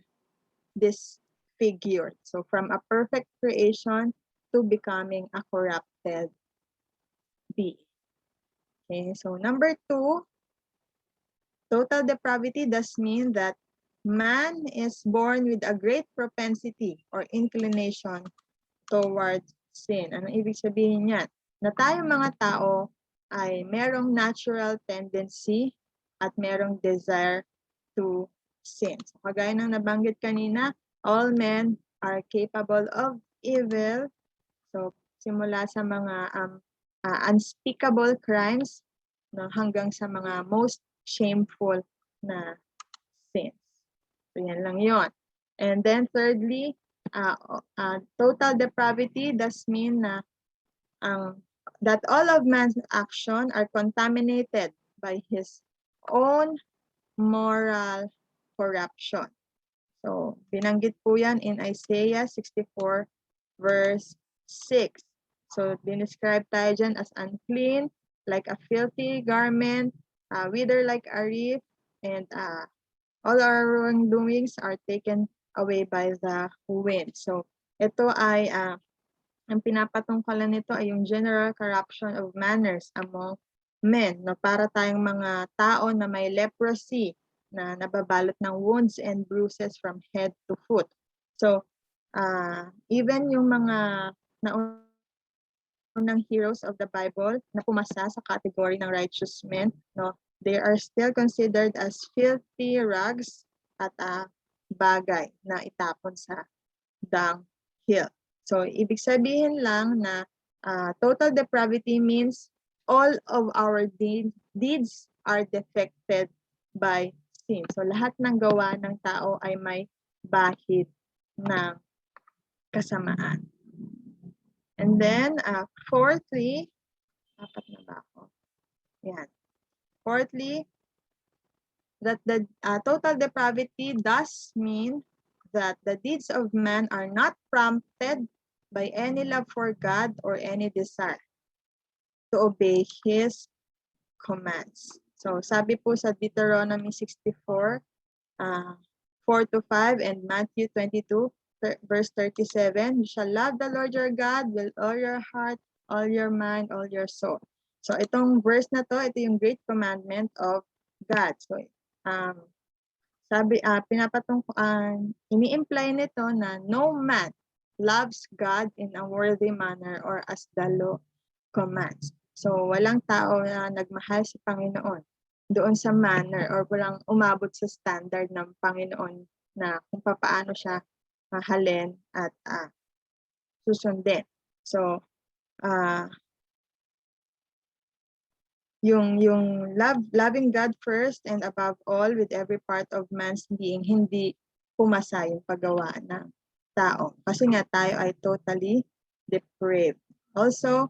disfigured. So from a perfect creation to becoming a corrupted being. Okay, so number 2, total depravity does mean that man is born with a great propensity or inclination towards sin. Anong ibig sabihin niyan? Na tayo mga tao ay merong natural tendency at merong desire to sin. So, kagaya ng nabanggit kanina, all men are capable of evil. So, simula sa mga unspeakable crimes, no, hanggang sa mga most shameful na sins. So, yan lang yon. And then thirdly, total depravity does mean na that all of man's action are contaminated by his own moral corruption. So, binanggit po yan in Isaiah 64 verse 6. So, dinescribe tayo dyan as unclean, like a filthy garment, wither like a reef, and all our wrongdoings are taken away by the wind. So, ito ay, ang pinapatungkalan nito ay yung general corruption of manners among men, no? Para tayong mga tao na may leprosy, na nababalot ng wounds and bruises from head to foot. So, even yung mga naunang heroes of the Bible na pumasa sa category ng righteous men, no, they are still considered as filthy rags at bagay na itapon sa dunghill. So, ibig sabihin lang na total depravity means all of our deeds are defected by sin. So, lahat ng gawa ng tao ay may bahid ng kasamaan. And then, fourthly, apat na ba ako? Yan. Fourthly, that the total depravity does mean that the deeds of man are not prompted by any love for God or any desire to obey His commands. So, sabi po sa Deuteronomy 64, 4-5, and Matthew 22, verse 37, you shall love the Lord your God with all your heart, all your mind, all your soul. So, itong verse na to, ito yung great commandment of God. So, sabi, ini-imply nito na no man loves God in a worthy manner or as the law commands. So, walang tao na nagmahal sa Panginoon doon sa manner or walang umabot sa standard ng Panginoon na kung paano siya mahalin at susundin. So, yung loving God first and above all with every part of man's being, hindi pumasa yung paggawa ng tao. Kasi nga tayo ay totally depraved. Also,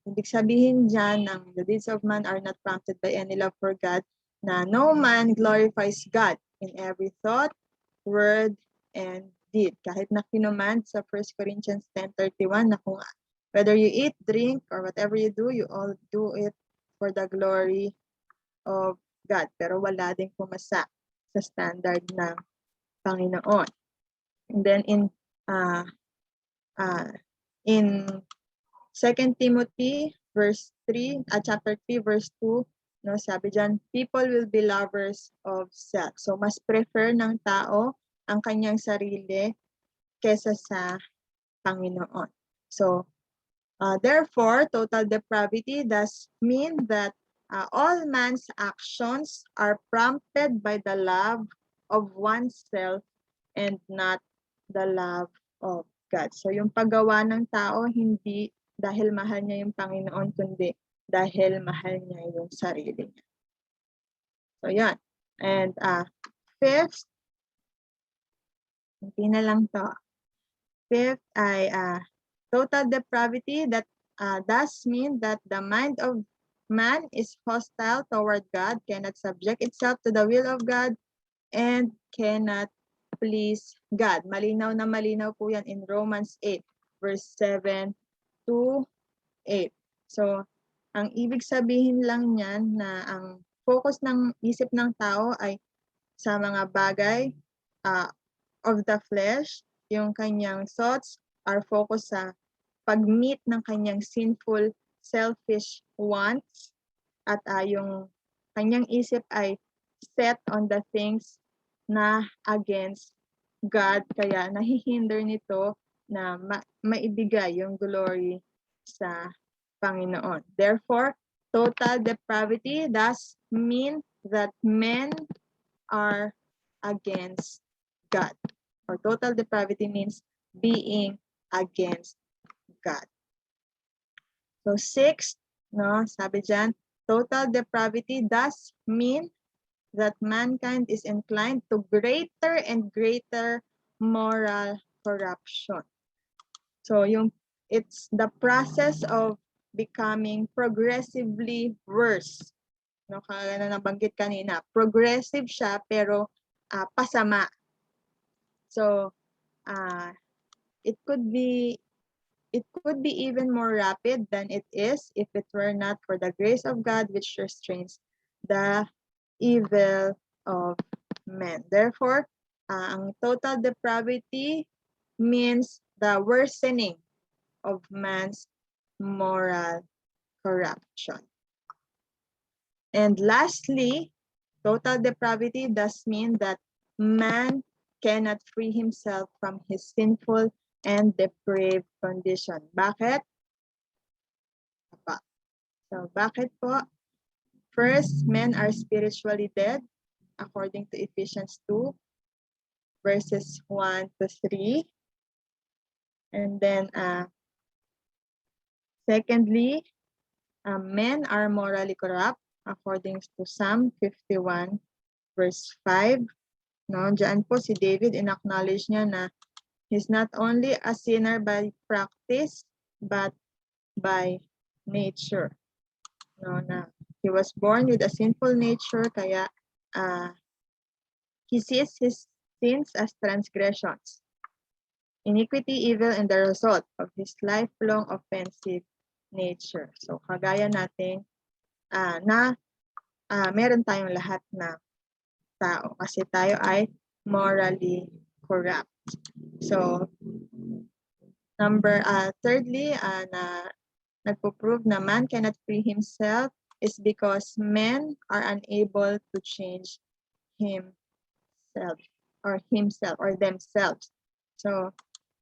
ibig sabihin dyan ng the deeds of man are not prompted by any love for God, na no man glorifies God in every thought, word, and deed. Kahit na kinumand sa 1 Corinthians 10:31 na kung whether you eat, drink, or whatever you do, you all do it for the glory of God. Pero wala ding pumasa sa standard ng Panginoon. And then in 2 Timothy chapter 3 verse 2, no, sabi diyan, people will be lovers of self. So mas prefer ng tao ang kanyang sarili kaysa sa Panginoon. So therefore, total depravity does mean that all man's actions are prompted by the love of oneself and not the love of God. So yung paggawa ng tao, hindi dahil mahal niya yung Panginoon, kundi dahil mahal niya yung sarili niya. So yan. And fifth, hindi na lang to. Fifth ay total depravity that does mean that the mind of man is hostile toward God, cannot subject itself to the will of God, and cannot please God. Malinaw na malinaw po yan in Romans 8, verse 7 to 8. So, ang ibig sabihin lang niyan na ang focus ng isip ng tao ay sa mga bagay of the flesh, yung kanyang thoughts are focused sa pag-meet ng kanyang sinful, selfish wants, at yung kanyang isip ay set on the things na against God, kaya nahihinder nito na maibigay yung glory sa Panginoon. Therefore, total depravity does mean that men are against God. Or total depravity means being against God. So sixth, no, sabi dyan, total depravity does mean that mankind is inclined to greater and greater moral corruption. So it's the process of becoming progressively worse. No, kaya na nabanggit kanina, progressive siya pero pasama. So it could be even more rapid than it is if it were not for the grace of God which restrains the evil of men. Therefore, ang total depravity means the worsening of man's moral corruption. And lastly, total depravity does mean that man cannot free himself from his sinful and depraved condition. Bakit? So, bakit po? First, men are spiritually dead, according to Ephesians 2, verses 1 to 3. And then, secondly, men are morally corrupt, according to Psalm 51, verse 5. No, diyan po si David, in-acknowledge niya na he's not only a sinner by practice, but by nature. No, na he was born with a sinful nature, kaya he sees his sins as transgressions. Iniquity, evil, and the result of his lifelong offensive nature. So, kagaya natin meron tayong lahat na tao kasi tayo ay morally corrupt. So, thirdly, na nagpo-prove na man cannot free himself is because men are unable to change himself or themselves. So,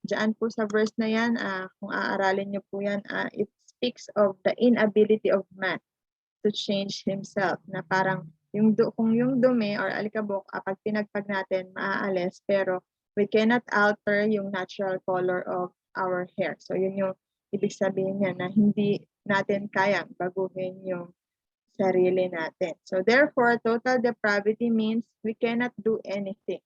diyan po sa verse na yan, kung aaralin niyo po yan, it speaks of the inability of man to change himself, na parang kung yung dumi or alikabok, pag pinagpag natin, maaalis, pero we cannot alter yung natural color of our hair. So yun yung ibig sabihin niya na hindi natin kayang baguhin yung sarili natin. So therefore, total depravity means we cannot do anything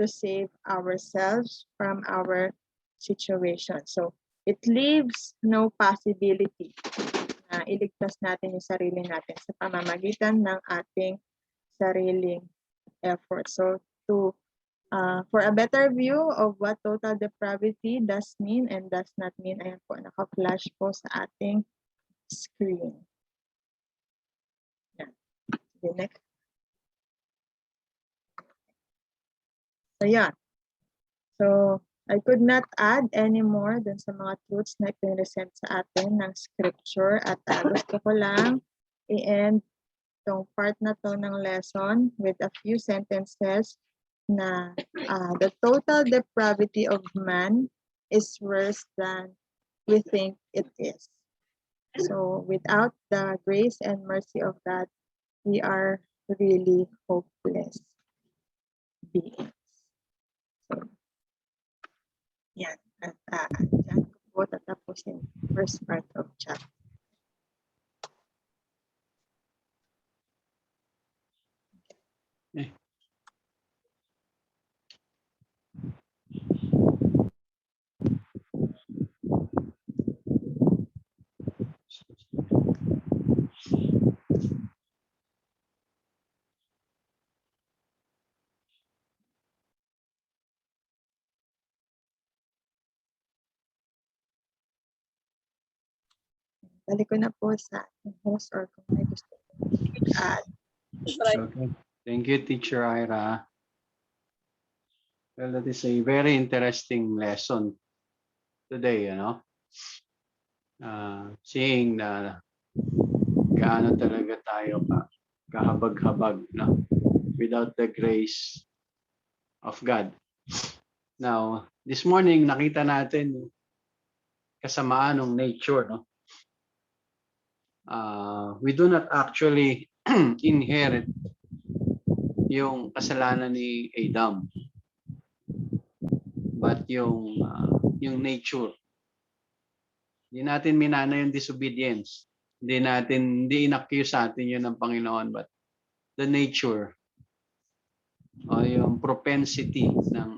to save ourselves from our situation. So it leaves no possibility na iligtas natin yung sarili natin sa pamamagitan ng ating sariling effort. So for a better view of what total depravity does mean and does not mean, ayan po, naka-flash po sa ating screen. Yan. Okay, next. So yan. So I could not add any more dun sa mga truths na ipinresent sa atin ng scripture, at gusto ko lang i-end itong part na to ng lesson with a few sentences na the total depravity of man is worse than we think it is. So without the grace and mercy of God, we are really hopeless beings. So, Yan. At dyan ko po tatapusin first part of chapter. Balik ko na po sa ating host or kung may gusto add. Okay. Thank you, Teacher Ira. Well, that is a very interesting lesson today, seeing na gaano talaga tayo kahabag-habag, without the grace of God. Now, this morning, nakita natin kasamaan ng nature, we do not actually inherit yung kasalanan ni Adam, but yung nature. Hindi natin minana yung disobedience. Hindi inaccuse sa atin yun ng Panginoon, but the nature o yung propensity na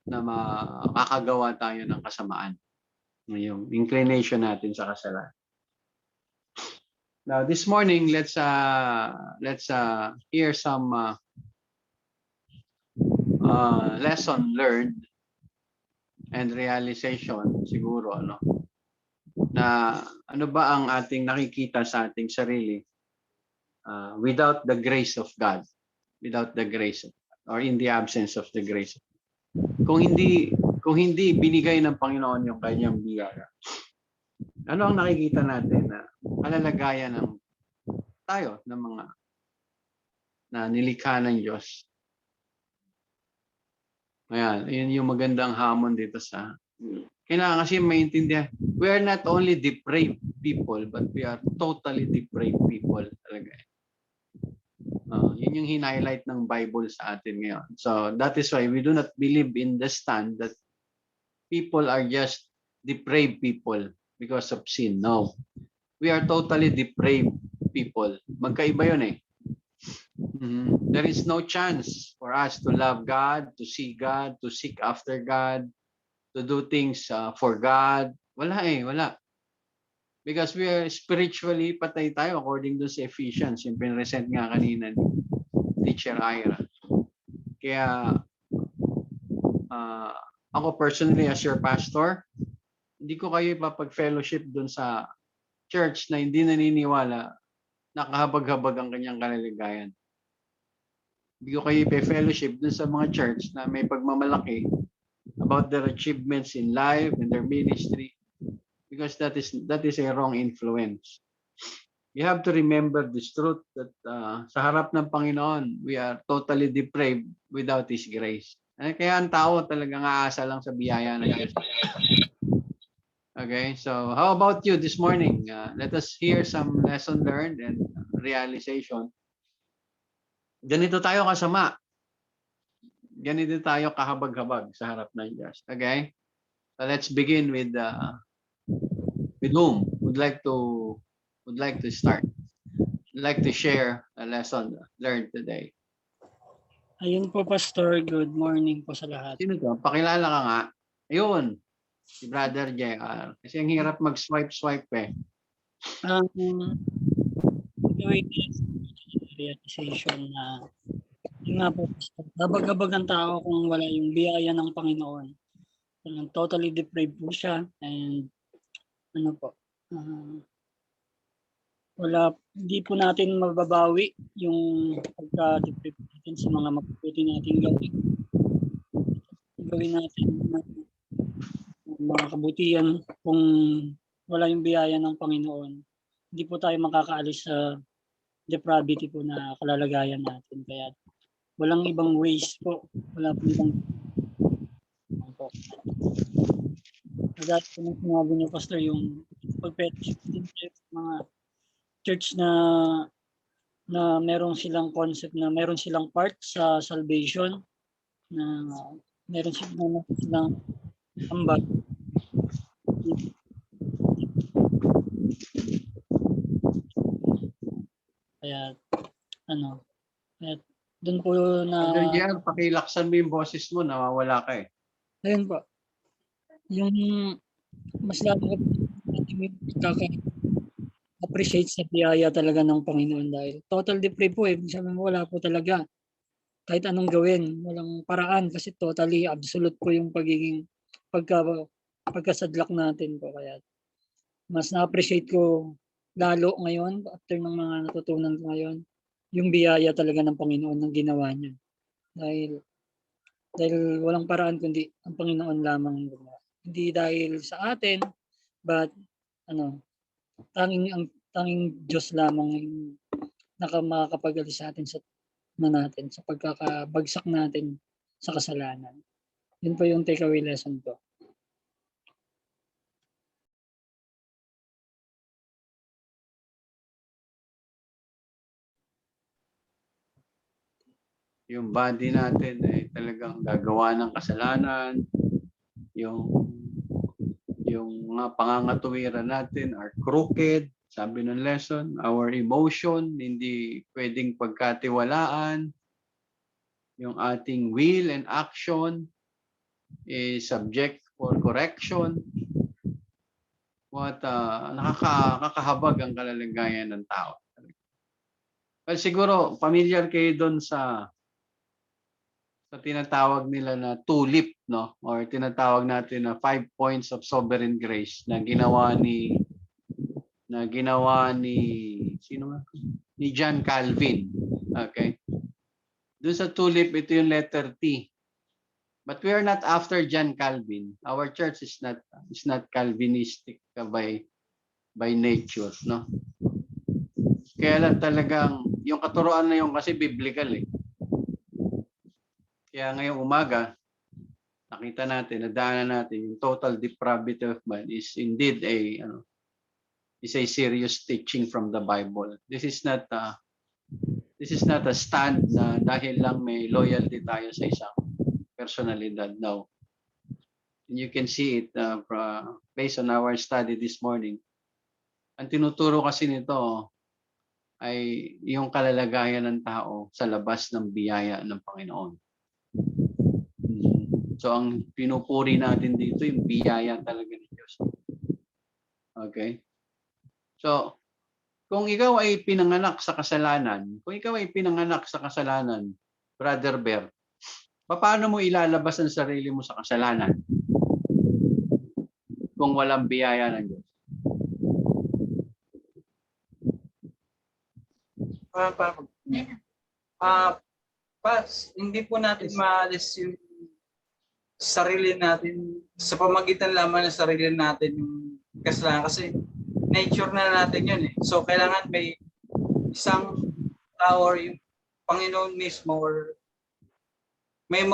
makakagawa tayo ng kasamaan. Yung inclination natin sa kasalanan. Now this morning, let's hear some lesson learned and realization siguro, na ano ba ang ating nakikita sa ating sarili without the grace of God, or in the absence of the grace. Kung hindi binigay ng Panginoon yung kanyang biyaya, ano ang nakikita natin na kalalagayan ng tayo ng mga na nilikha ng Diyos? Ayan, yun yung magandang hamon dito sa kailangan kasi maintindihan. We are not only depraved people, but we are totally depraved people talaga. Yun yung hin-highlight ng Bible sa atin ngayon. So that is why we do not believe in the stand that people are just depraved people because of sin. No. We are totally depraved people. Magkaiba yun eh. There is no chance for us to love God, to see God, to seek after God, to do things for God. Wala. Because we are spiritually patay tayo according to sa Ephesians, yung pinresent nga kanina ni Teacher Ira. Kaya ako personally as your pastor, hindi ko kayo ipapag-fellowship dun sa church na hindi naniniwala na kahabag-habag ang kanyang kalagayan. Hindi ko kayo ipa-fellowship dun sa mga church na may pagmamalaki about their achievements in life and their ministry, because that is a wrong influence. You have to remember this truth that sa harap ng Panginoon, we are totally depraved without His grace. Kaya ang tao talagang aasa lang sa biyaya ng Diyos. Okay, so how about you this morning? Let us hear some lesson learned and realization. Ganito tayo kasama. Ganito tayo kahabag-habag sa harap ng Diyos. Okay? So let's begin with whom would like to start. Would like to share a lesson learned today. Ayun po, Pastor. Good morning po sa lahat. Sino to? Pakilala ka nga. Ayun. Si Brother JR. Kasi ang hirap mag-swipe eh. Realization na yun nga po, habag-habag ang tao kung wala yung biyaya ng Panginoon. Totally depraved po siya, and hindi po natin mababawi yung pagka-depraved natin sa mga mabuti nating gawin. Gawin natin mga kabutihan kung wala yung biyaya ng Panginoon. Hindi po tayo makakaalis sa depravity po na kalalagayan natin. Kaya walang ibang ways po. Wala po ibang po. Agad po nang sinabi niyo, Pastor, yung pag-fellowship din sa mga church na meron silang concept na meron silang part sa salvation. na meron silang ambag. Kaya ano, kaya doon po na Brother JR, pakilaksan mo yung boses mo, nawawala ka eh. ayun po. Yung mas lalo ko appreciate sa biyaya talaga ng Panginoon dahil total depraved po eh. Sabi mo wala po talaga. Kahit anong gawin, walang paraan kasi totally absolute po yung pagiging pagkasadlak natin po. Kaya mas na-appreciate ko lalo ngayon after ng mga natutunan ko ngayon yung biyaya talaga ng Panginoon ng ginawa niya. Dahil walang paraan kundi ang Panginoon lamang ang gumawa. Hindi dahil sa atin, but tanging Diyos lamang yung makakapagalis sa atin sa pagkakabagsak natin sa kasalanan. Yun po yung takeaway lesson ko. Yung body natin ay talagang gagawa ng kasalanan. Yung mga pangangatuwiran natin are crooked. Sabi ng lesson, our emotion hindi pwedeng pagkatiwalaan. Yung ating will and action is subject for correction. Nakakahabag ang kalagayan ng tao. Well, siguro familiar kayo doon sa tinatawag nila na tulip, no? Or tinatawag natin na 5 points of sovereign grace na ginawa ni sino nga? Ni John Calvin. Okay? Doon sa tulip, ito yung letter T. But we are not after John Calvin. Our church is not Calvinistic by nature, no? Kaya lang talagang yung katuruan na yun kasi biblical eh. Kaya ngayong umaga, nakita natin, nadaanan natin yung total depravity of man is indeed a serious teaching from the Bible. This is not a stand na dahil lang may loyalty tayo sa isang personalidad. No. And you can see it based on our study this morning. Ang tinuturo kasi nito ay yung kalalagayan ng tao sa labas ng biyaya ng Panginoon. So ang pinupuri natin dito yung biyaya talaga ng Diyos. Okay? So kung ikaw ay pinanganak sa kasalanan, Brother Bear, paano mo ilalabas ang sarili mo sa kasalanan kung walang biyaya ng Diyos? Hindi po natin maalis yung sarili natin sa pamagitan lamang ng sarili natin yung kasalanan kasi nature na natin yun eh. So kailangan may isang tao or yung Panginoon mismo or may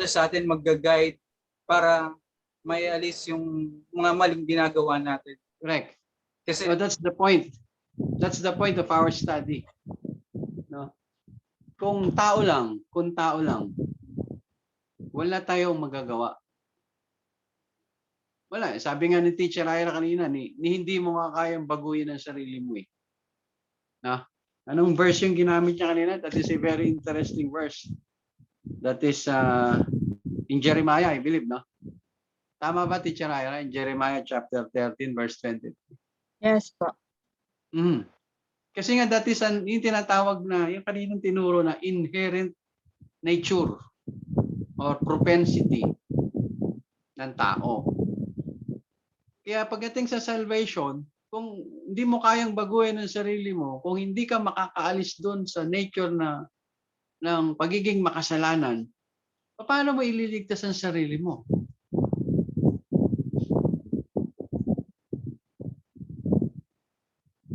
sa atin mag-guide para may alis yung mga maling ginagawa natin. Correct. Kasi So that's the point. That's the point of our study. No? Kung tao lang, wala tayong magagawa. Wala. Sabi nga ni Teacher Ira kanina, hindi mo nga kayang baguhin ang sarili mo eh. Na? Anong verse yung ginamit niya kanina? That is a very interesting verse. That is in Jeremiah, I believe, no? Tama ba, Teacher Ira? In Jeremiah chapter 13, verse 20. Yes po. Kasi nga that is yung tinatawag na, yung kaninang tinuro na inherent nature or propensity ng tao. Kaya pagdating sa salvation, kung hindi mo kayang baguhin ang sarili mo, kung hindi ka makakaalis doon sa nature ng pagiging makasalanan, paano mo ililigtas ang sarili mo?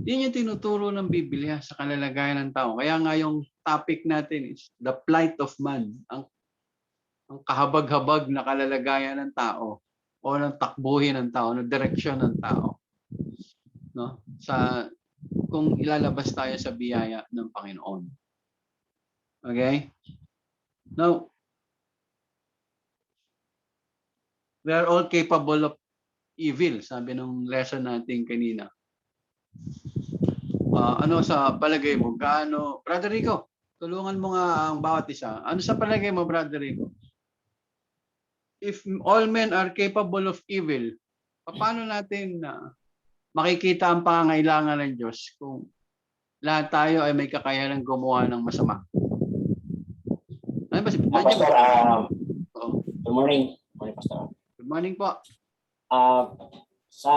Yun yung tinuturo ng Biblia sa kalalagayan ng tao. Kaya nga yung topic natin is the plight of man, ang kahabag-habag na kalalagayan ng tao o ng takbuhin ng tao, ng direksyon ng tao. No? Kung ilalabas tayo sa biyaya ng Panginoon. Okay? Now, We are all capable of evil, sabi nung lesson natin kanina. Ano sa palagay mo? Gaano? Brother Rico, tulungan mo nga ang bawat isa. Ano sa palagay mo, Brother Rico? If all men are capable of evil, paano natin makikita ang pangangailangan ng Diyos kung lahat tayo ay may kakayanan gumawa ng masama? Ano ba si Pastor, Oo. good morning. Morning, Pastor. Good morning po. Sa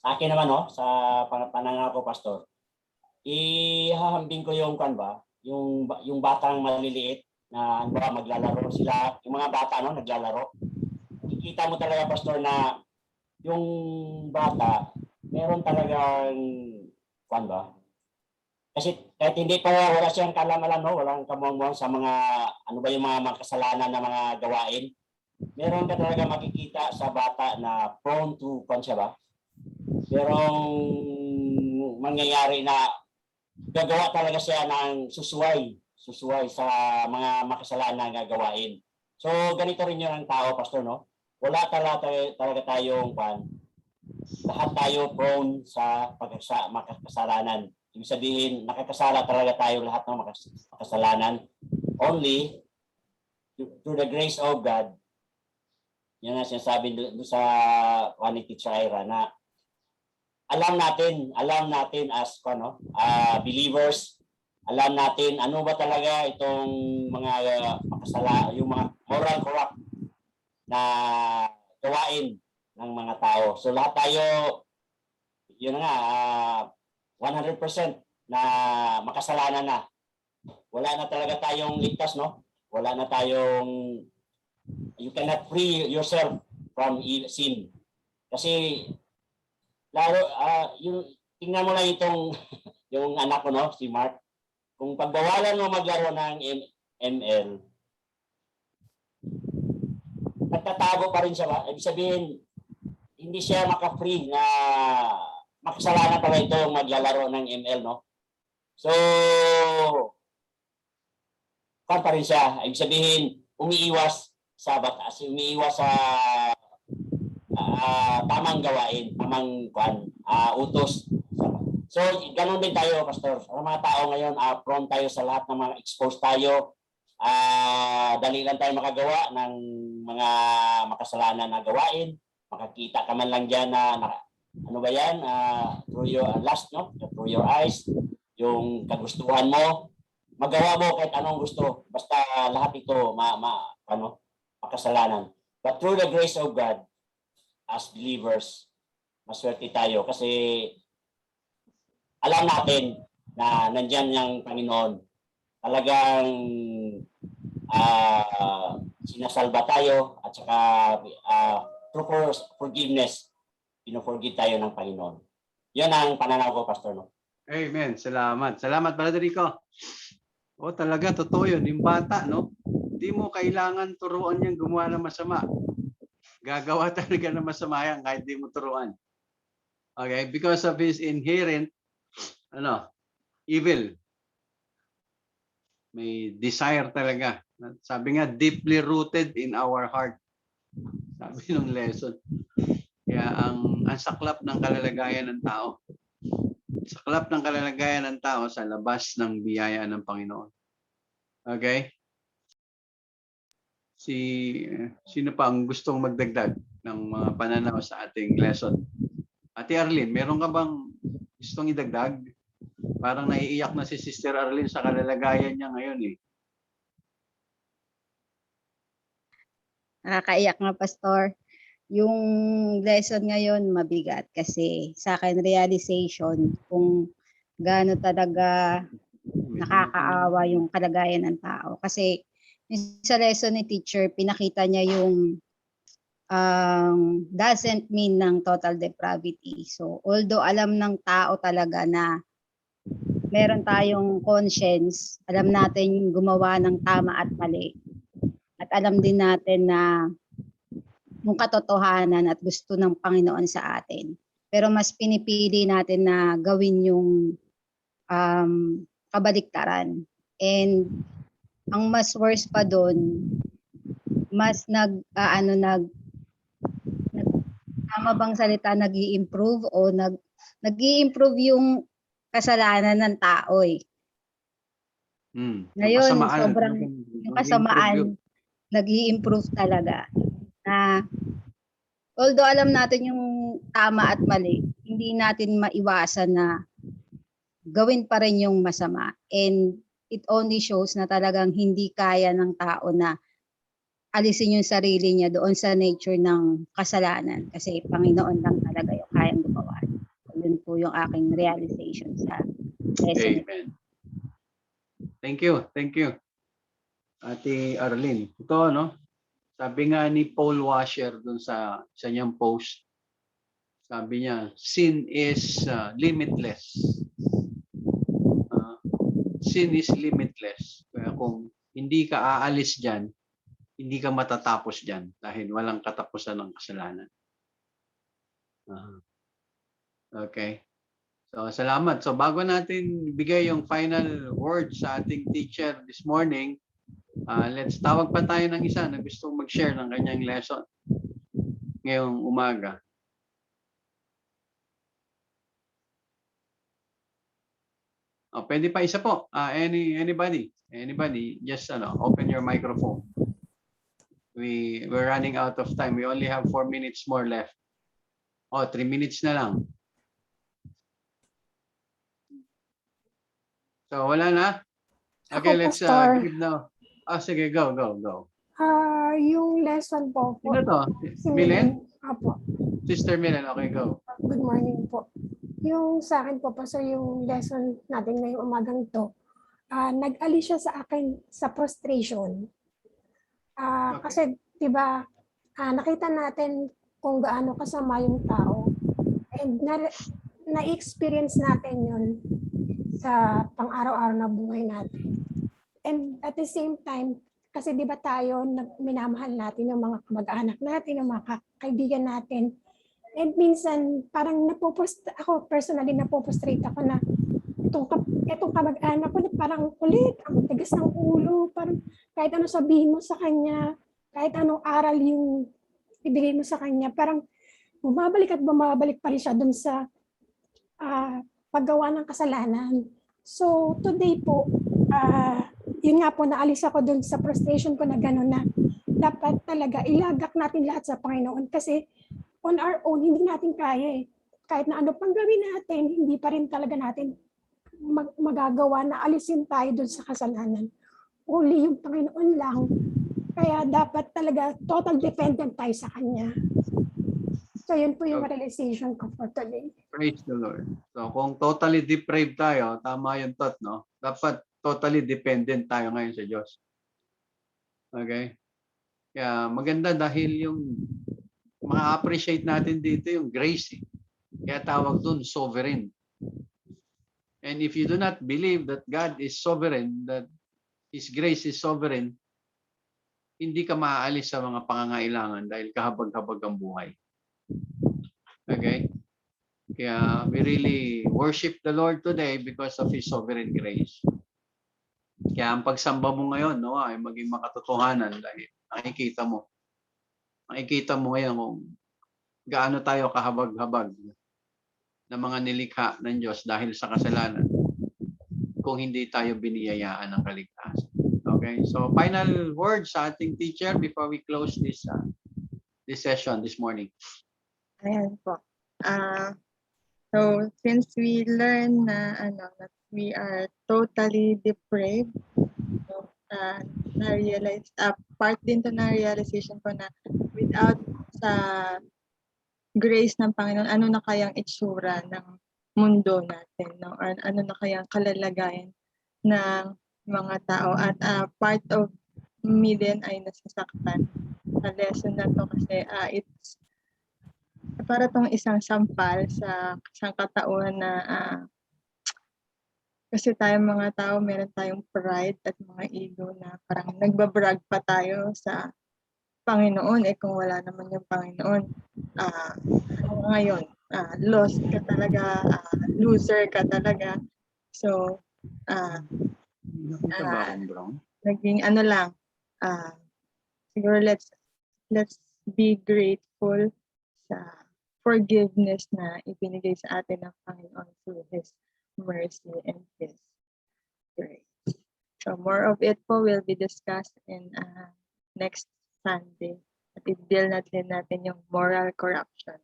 akin naman, no, sa pananaw ko, Pastor, ihahambing ko yung yung batang maliliit na maglalaro sila, yung mga bata naglalaro. Kikita mo talaga, Pastor, na yung bata meron talagang kasi kahit hindi pa wala siyang kalam-alam, walang kamuang sa mga yung mga kasalanan na mga gawain. Meron ka talaga makikita sa bata na prone to merong mangyayari na gagawa talaga siya ng susuway sa mga makasalanan na gawain. So ganito rin yun ang tao, Pastor, no? Wala talaga tayong lahat tayo prone sa makasalanan. Ibig sabihin, nakakasala talaga tayo lahat ng makasalanan. Only through the grace of God, yan ang sinasabi doon sa Vanity Chaira na alam natin as believers, alam natin ano ba talaga itong mga yung mga moral corrupt na gawain ng mga tao. So lahat tayo, yun nga, 100% na makasalanan na. Wala na talaga tayong ligtas, no? Wala na tayong, you cannot free yourself from sin. Kasi, lalo, tingnan mo lang itong, yung anak ko, no? Si Mark. Kung pagbawalan mo maglaro ng ML, nagtatago pa rin siya ba? Ibig sabihin, hindi siya maka-free na makasalanan pala ito yung maglalaro ng ML, no? So, pa rin siya. Ibig sabihin, umiiwas sa batas, umiiwas sa tamang gawain, tamang utos. So, ganun din tayo, Pastor. Ang mga tao ngayon, prone tayo sa lahat ng mga exposed tayo. Dali lang tayo makagawa ng mga makasalanan na gawain. Makakita ka man lang dyan na ano ba yan? Through your lust, no? Through your eyes, yung kagustuhan mo, magawa mo kahit anong gusto. Basta lahat ito makasalanan. But through the grace of God, as believers, maswerte tayo kasi alam natin na nandyan yung Panginoon. Talagang sinasalba tayo at saka through forgiveness, pino-forgive tayo ng Panginoon. Yan ang pananaw ko, Pastor. No? Amen. Salamat. Salamat, Brother Rico. O talaga, totoo yun. Yung bata, no? Hindi mo kailangan turuan niyang gumawa ng masama. Gagawa talaga ng masama yan kahit di mo turuan. Okay? Because of his inherent evil. May desire talaga. Sabi nga, deeply rooted in our heart. Sabi ng lesson. Kaya ang saklap ng kalalagayan ng tao. Saklap ng kalalagayan ng tao sa labas ng biyaya ng Panginoon. Okay? Sino pa ang gustong magdagdag ng mga pananaw sa ating lesson? Ate Arlene, meron ka bang gustong idagdag? Parang naiiyak na si Sister Arlene sa kalalagayan niya ngayon eh. Nakakaiyak nga, Pastor. Yung lesson ngayon mabigat kasi sa akin realization kung gaano talaga nakakaawa yung kalagayan ng tao. Kasi sa lesson ni teacher, pinakita niya yung doesn't mean ng total depravity. So although alam ng tao talaga na meron tayong conscience, alam natin yung gumawa ng tama at mali. At alam din natin na yung katotohanan at gusto ng Panginoon sa atin. Pero mas pinipili natin na gawin yung kabaliktaran. And ang mas worse pa doon, mas tama bang salita, nag-i-improve o nag-i-improve yung kasalanan ng tao eh. Yung Ngayon, kasamaan, sobrang yung nag-improve yun. kasamaan, nag-i-improve talaga. Na although alam natin yung tama at mali, hindi natin maiwasan na gawin pa rin yung masama. And it only shows na talagang hindi kaya ng tao na alisin yung sarili niya doon sa nature ng kasalanan. Kasi Panginoon lang talaga yung kayang gumawa. Yun po yung aking realization sa lesson. Amen. Thank you. Thank you. Ate Arlene. Ito, no? Sabi nga ni Paul Washer dun sa niyang post, sabi niya, sin is limitless. Sin is limitless. Kaya kung hindi ka aalis dyan, hindi ka matatapos dyan dahil walang katapusan ng kasalanan. Okay. So, salamat. So, bago natin bigay yung final word sa ating teacher this morning, let's tawag pa tayo ng isa na gustong mag-share ng kanyang lesson ngayong umaga. Pwede pa isa po. Anybody, just open your microphone. We're running out of time. We only have 4 minutes more left. 3 minutes na lang. So, wala na? Okay, let's give now. Sige, go. Yung lesson po. Sino to? Si Milen? Apo. Sister Milen, okay, go. Good morning po. Yung sa akin po, Pastor, yung lesson natin ngayong umagang to, nag-alis siya sa akin sa frustration. Okay. Kasi, di ba, nakita natin kung gaano kasama yung tao. And na-experience natin yun sa pang-araw-araw na buhay natin. And at the same time, kasi di ba tayo, minamahal natin yung mga kamag-anak natin, yung mga kaibigan natin. And minsan, parang ako personally napoprostrate ako na itong kamag-anak ko na parang kulit, ang tigas ng ulo, parang kahit ano sabihin mo sa kanya, kahit anong aral yung ibigay mo sa kanya, parang bumabalik pa rin siya dun sa paggawa ng kasalanan. So today po, yun nga po, naalis ako dun sa frustration ko na gano'n na dapat talaga ilagak natin lahat sa Panginoon kasi on our own, hindi natin kaya eh. Kahit na ano pang gawin natin, hindi pa rin talaga natin magagawa na alisin tayo dun sa kasalanan. Only yung Panginoon lang. Kaya dapat talaga total dependent tayo sa Kanya. So yun po yung realization ko for today. Praise the Lord. So kung totally depraved tayo, tama yung thought, no? Dapat totally dependent tayo ngayon sa Diyos. Okay? Kaya maganda dahil yung ma-appreciate natin dito yung grace. Kaya tawag dun sovereign. And if you do not believe that God is sovereign, that His grace is sovereign, hindi ka maaalis sa mga pangangailangan dahil kahabag-habag ang buhay. Okay? Kaya we really worship the Lord today because of His sovereign grace. Kaya ang pagsamba mo ngayon, no, ay maging makatotohanan dahil nakikita mo ngayon kung gaano tayo kahabag-habag ng mga nilikha ng Diyos dahil sa kasalanan kung hindi tayo biniyayaan ng kaligtasan. Okay? So, final word sa ating teacher before we close this session this morning. Ayan po. So, since we learn na that we are totally depraved, so, na-realize, part din to na realization ko na without sa grace ng Panginoon, ano na kayang itsura ng mundo natin, no? Ano na kayang kalalagayan ng mga tao. At part of me din ay nasasaktan sa lesson na to kasi it's para tong isang sampal sa katauhan na kasi tayong mga tao, meron tayong pride at mga ego na parang nagbabrag pa tayo sa Panginoon. Kung wala naman yung Panginoon, ngayon, lost ka talaga, loser ka talaga. So, naging siguro let's be grateful sa forgiveness na ibinigay sa atin ng Panginoon through His mercy and His grace. So more of it po will be discussed in next Sunday. At i-deal natin yung moral corruption.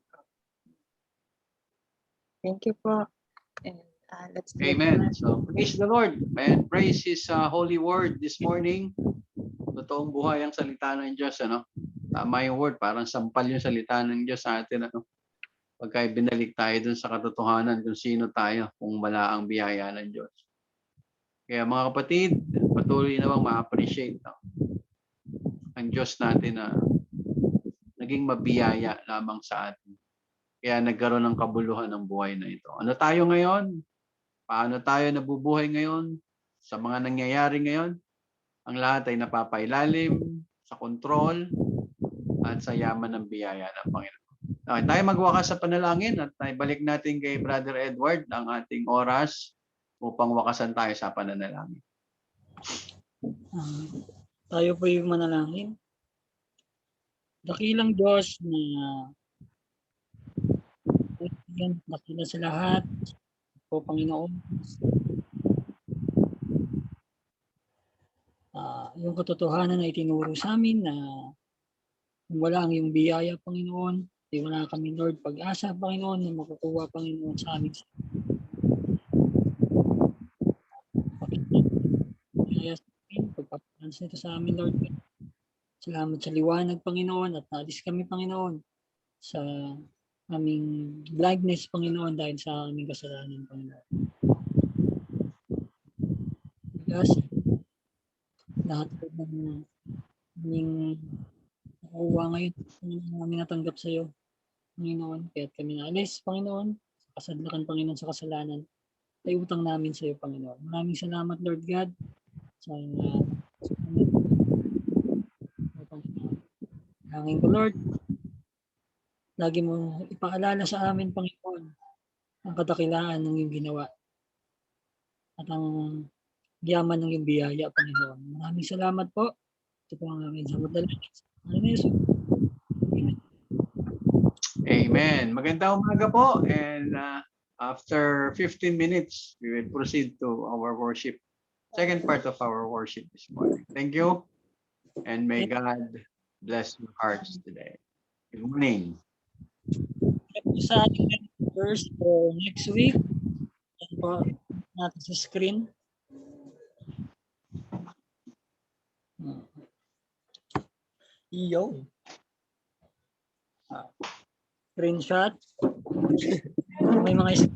Thank you po. And let's do Amen. So praise the Lord and praise His holy word this morning. Totoong buhay ang salita ng Diyos, ano? Tama yung word, parang sampal yung salita ng Diyos sa atin, ano? Pagka binalik tayo dun sa katotohanan kung sino tayo, kung wala ang biyaya ng Diyos. Kaya mga kapatid, patuloy namang ma-appreciate ang Diyos natin na naging mabiyaya lamang sa atin. Kaya nagkaroon ng kabuluhan ng buhay na ito. Ano tayo ngayon? Paano tayo nabubuhay ngayon? Sa mga nangyayari ngayon? Ang lahat ay napapailalim sa kontrol at sa yaman ng biyaya ng Panginoon. Okay, tayo magwakas sa panalangin at balik natin kay Brother Edward ang ating oras upang wakasan tayo sa pananalangin. Tayo po yung manalangin. Dakilang Diyos na dakila sa lahat po, Panginoon. Yung katotohanan na itinuro sa amin na kung wala ang iyong biyaya, Panginoon, di wala kami, Lord, pag-asa, Panginoon, na makukuha, Panginoon, sa amin. Kaya sa amin, pagpapalas nito sa amin, Lord. Salamat sa liwanag, Panginoon, at naalis kami, Panginoon, sa aming blindness, Panginoon, dahil sa aming kasalanan, Panginoon. Kasi lahat ng aming nakuha ngayon, namin natanggap sa iyo, Panginoon, kaya't kami naalis, Panginoon, sa kasadlakan, Panginoon, sa kasalanan, ay utang namin sa iyo, Panginoon. Maraming salamat, Lord God, sa hangin ko, Lord. Lagi mo ipaalala sa amin, Panginoon, ang kadakilaan ng iyong ginawa at ang yaman ng iyong biyaya, Panginoon. Maraming salamat po. Ito po ang aming samudalangin. Amen. Amen. Magandang umaga po. And after 15 minutes, we will proceed to our worship. Second part of our worship this morning. Thank you. And may God bless your hearts today. Good morning. Sa ating verse for next week, yan po natin sa screen. Iyo. Screenshot. May mga